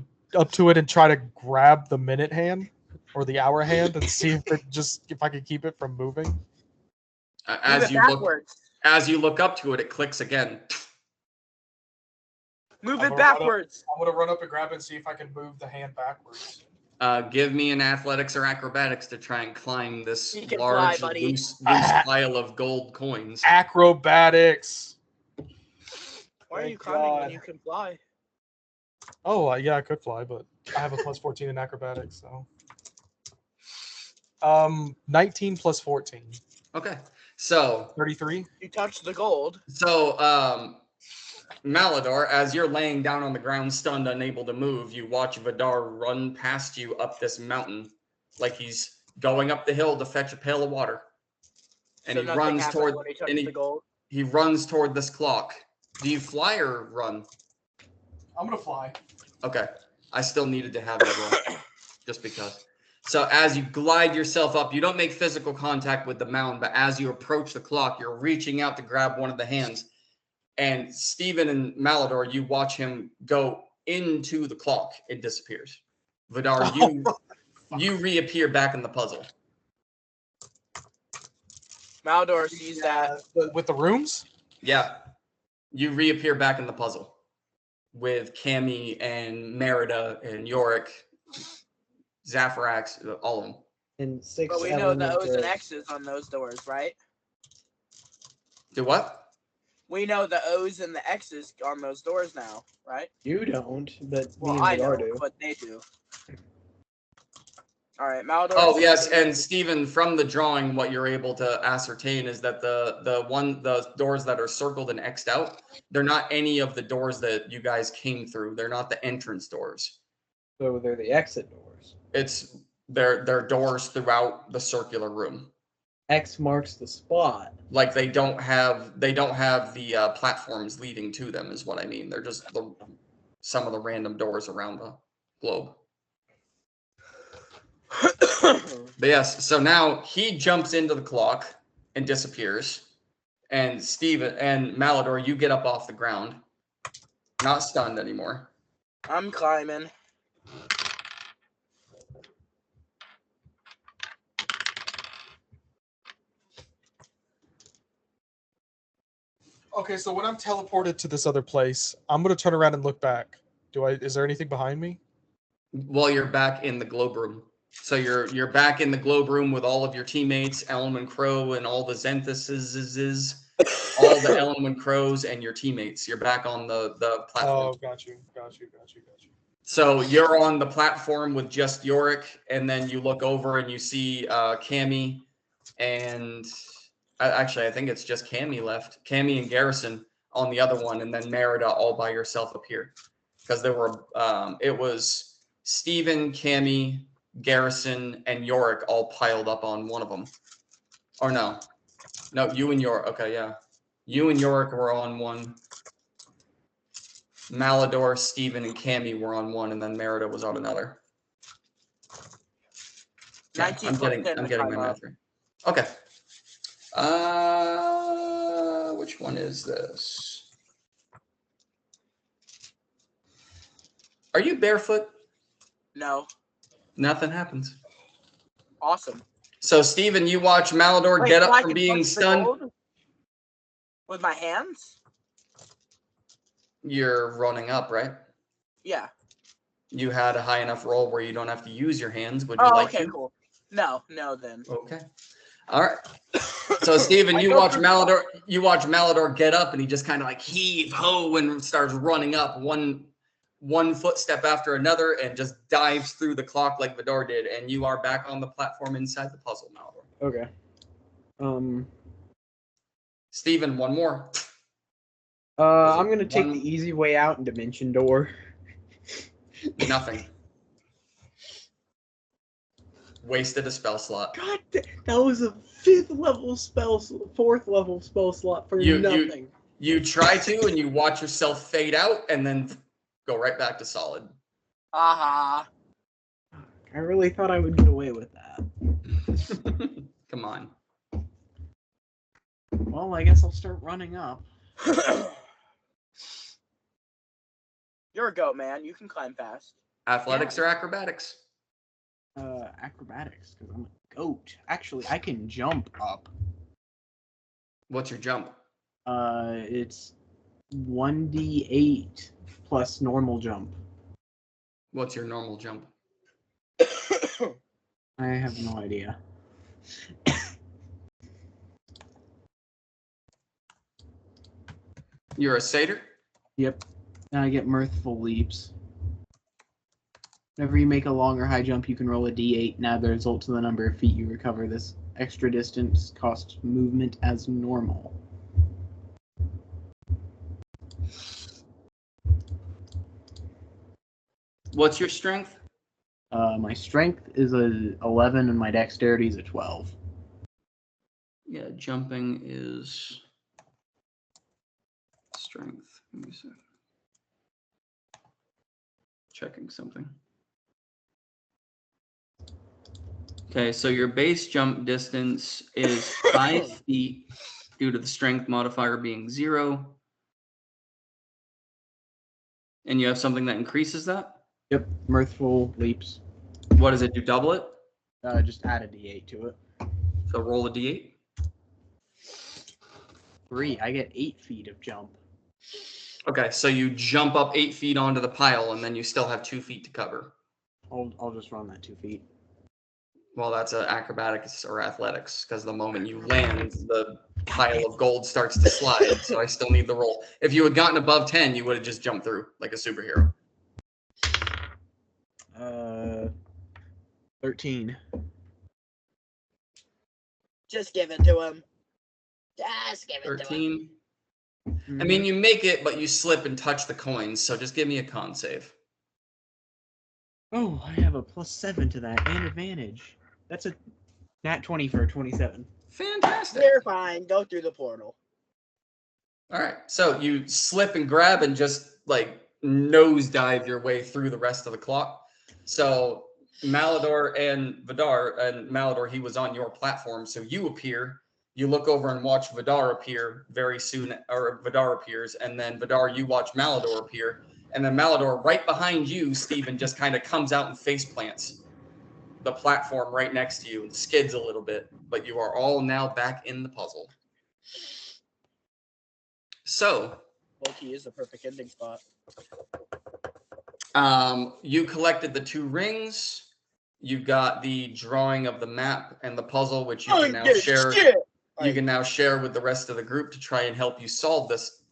to it and try to grab the minute hand or the hour hand and see if I can keep it from moving? As you look up to it, it clicks again. Move it backwards. I'm gonna run up and grab it and see if I can move the hand backwards. Give me an athletics or acrobatics to try and climb this large, loose pile of gold coins. Acrobatics. Why are you climbing when you can fly? Oh, yeah, I could fly, but I have a plus 14 in acrobatics, so. 19 plus 14. Okay, so 33. You touched the gold. So, Malador, as you're laying down on the ground, stunned, unable to move, you watch Vidar run past you up this mountain, like he's going up the hill to fetch a pail of water, and So he runs toward he runs toward this clock. Do you fly or run? I'm gonna fly. Okay, I still needed to have that roll, just because. So as you glide yourself up, you don't make physical contact with the mound, but as you approach the clock, you're reaching out to grab one of the hands. And Stephen and Malador, you watch him go into the clock. It disappears. Vidar, you reappear back in the puzzle. Malador sees that. With the rooms? Yeah. You reappear back in the puzzle with Cammy and Merida and Yorick, Zapharax, all of them. And 6 But we know the O's and X's on those doors, right? Do what? We know the O's and the X's on those doors now, right? You don't, but Well, me I and know, Vidar do. but they do. All right, Malador. Oh yes, and Stephen, from the drawing, what you're able to ascertain is that the doors that are circled and X'd out, they're not any of the doors that you guys came through. They're not the entrance doors. So they're the exit doors. They're doors throughout the circular room. X marks the spot. Like they don't have the platforms leading to them, is what I mean. They're just some of the random doors around the globe. But yes, so now he jumps into the clock and disappears. And Steven and Malador, you get up off the ground. Not stunned anymore. I'm climbing. Okay, so when I'm teleported to this other place, I'm gonna turn around and look back. Is there anything behind me? Well, you're back in the globe room. So you're back in the globe room with all of your teammates, Ellenwood Crow and all the Xenthuses, all the Ellenwood Crows and your teammates. You're back on the platform. Oh, got you. So you're on the platform with just Yorick, and then you look over and you see Cammy and actually I think it's just Cammy left. Cammy and Garrison on the other one, and then Merida all by yourself up here. Because there were it was Stephen, Cammy, Garrison, and Yorick all piled up on one of them. Or no, you and Yorick. Okay, yeah, you and Yorick were on one. Malador, Stephen, and Cammy were on one, and then Merida was on another. Yeah, I'm getting my math right. Okay. Which one is this? Are you barefoot? No. Nothing happens. Awesome. So, Steven, you watch Malador get up from being stunned. With my hands? You're running up, right? Yeah. You had a high enough roll where you don't have to use your hands. Would you like to? Cool. No, then. Okay. All right. So Steven, you watch Malador get up, and he just kind of like heave ho and starts running up one footstep after another and just dives through the clock like Vidar did, and you are back on the platform inside the puzzle, Malador. Okay. Steven, one more. I'm gonna take the easy way out and dimension door. Nothing. Wasted a spell slot. God, that was a 4th level spell slot for nothing. You try to, and you watch yourself fade out, and then go right back to solid. Aha. I really thought I would get away with that. Come on. Well, I guess I'll start running up. You're a goat, man. You can climb fast. Athletics or acrobatics? Acrobatics, because I'm a goat. Actually, I can jump up. What's your jump? It's 1d8 plus normal jump. What's your normal jump? I have no idea. You're a satyr? Yep. And I get mirthful leaps. Whenever you make a long or high jump, you can roll a d8 and add the result to the number of feet you recover. This extra distance costs movement as normal. What's your strength? My strength is a 11 and my dexterity is a 12. Yeah, jumping is strength. Give me a second. Checking something. Okay, so your base jump distance is 5 feet due to the strength modifier being 0. And you have something that increases that? Yep, mirthful leaps. What does it do? Double it? Just add a d8 to it. So roll a d8. 3. I get 8 feet of jump. Okay, so you jump up 8 feet onto the pile, and then you still have 2 feet to cover. I'll just run that 2 feet. Well, that's acrobatics or athletics, because the moment you land, the pile of gold starts to slide. So I still need the roll. If you had gotten above 10, you would have just jumped through like a superhero. 13. Just give it to him. Just give it to him. 13. I mean, you make it, but you slip and touch the coins. So just give me a con save. Oh, I have a +7 to that and advantage. That's a nat 20 for a 27. Fantastic. You're fine. Go through the portal. All right. So you slip and grab and just like nosedive your way through the rest of the clock. So Malador and Vidar, and Malador, he was on your platform. So you appear, you look over and watch Vidar appear very soon, or Vidar appears. And then Vidar, you watch Malador appear. And then Malador, right behind you, Steven, just kind of comes out and face plants the platform right next to you and skids a little bit. But you are all now back in the puzzle. So, Loki is the perfect ending spot. You collected the 2 rings. You got the drawing of the map and the puzzle, which you can now share. You can now share with the rest of the group to try and help you solve this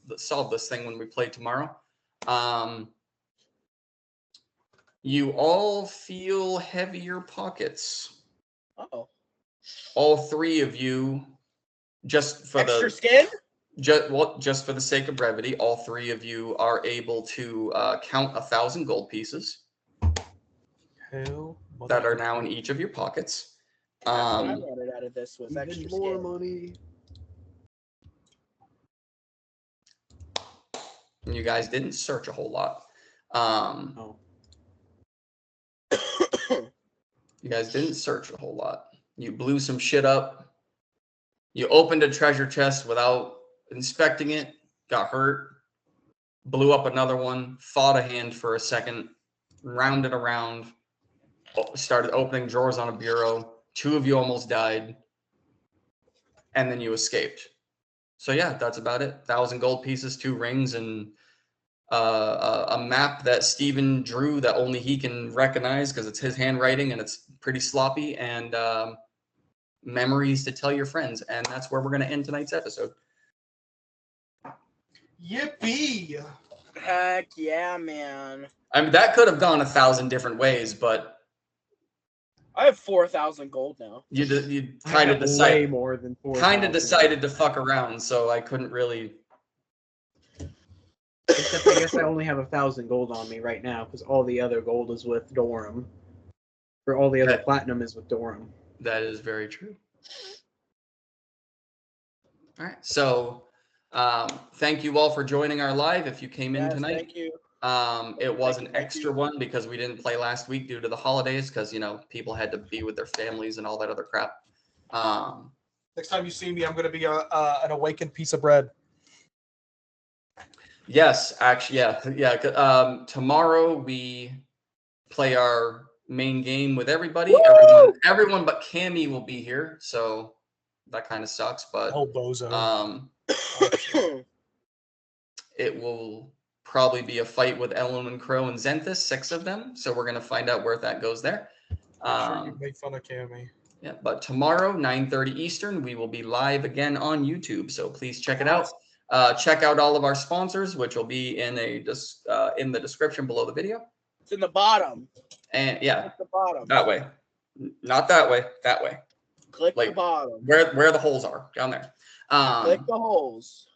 thing when we play tomorrow. You all feel heavier pockets. Uh-oh. All 3 of you, just for Extra skin? Just for the sake of brevity, all 3 of you are able to count 1,000 gold pieces that are now in each of your pockets. That's what I wanted out of this was extra more skin. money. You guys didn't search a whole lot. Oh. You guys didn't search a whole lot. You blew some shit up. You opened a treasure chest without inspecting it, got hurt, blew up another one, fought a hand for a second, rounded around, started opening drawers on a bureau. 2 of you almost died, and then you escaped. So yeah, that's about it. 1,000 gold pieces, 2 rings, and a map that Steven drew that only he can recognize because it's his handwriting and it's pretty sloppy, and memories to tell your friends. And that's where we're going to end tonight's episode. Yippee! Heck yeah, man. I mean, that could have gone 1,000 different ways, but I have 4,000 gold now. you I kind of have way decided more than 4,000. kind of decided to fuck around, so I couldn't really. Except I guess I only have 1,000 gold on me right now because all the other gold is with Dorum. Or all the other platinum is with Dorum. That is very true. All right, so thank you all for joining our live. If you came in tonight, Thank you. it was an extra one because we didn't play last week due to the holidays because, you know, people had to be with their families and all that other crap. Next time you see me, I'm going to be an awakened piece of bread. Yes, actually, yeah. Tomorrow we play our main game with everybody. Everyone but Cammy will be here, so that kind of sucks. But Oh, bozo. it will probably be a fight with Ellen and Crow and Zenthis, 6 of them. So we're gonna find out where that goes there. I'm sure you make fun of Cammy. Yeah, but tomorrow, 9:30 Eastern, we will be live again on YouTube. So please check it out. Check out all of our sponsors, which will be in in the description below the video. It's in the bottom. And yeah, At the bottom. that way, not that way, that way. Click like, the bottom. Where the holes are down there. Click the holes.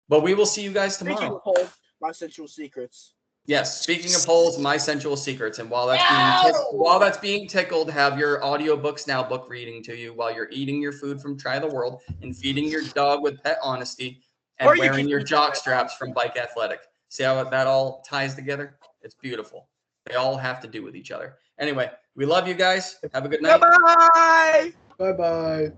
But we will see you guys Speaking tomorrow. of holes, my Sensual Secrets. Yes, speaking of holes, my Sensual Secrets, and while that's being tickled, have your AudioBooksNow book reading to you while you're eating your food from Try the World and feeding your dog with Pet Honesty and wearing your jock straps from Bike Athletic. See how that all ties together? It's beautiful. They all have to do with each other. Anyway, we love you guys. Have a good night. Bye-bye. Bye-bye.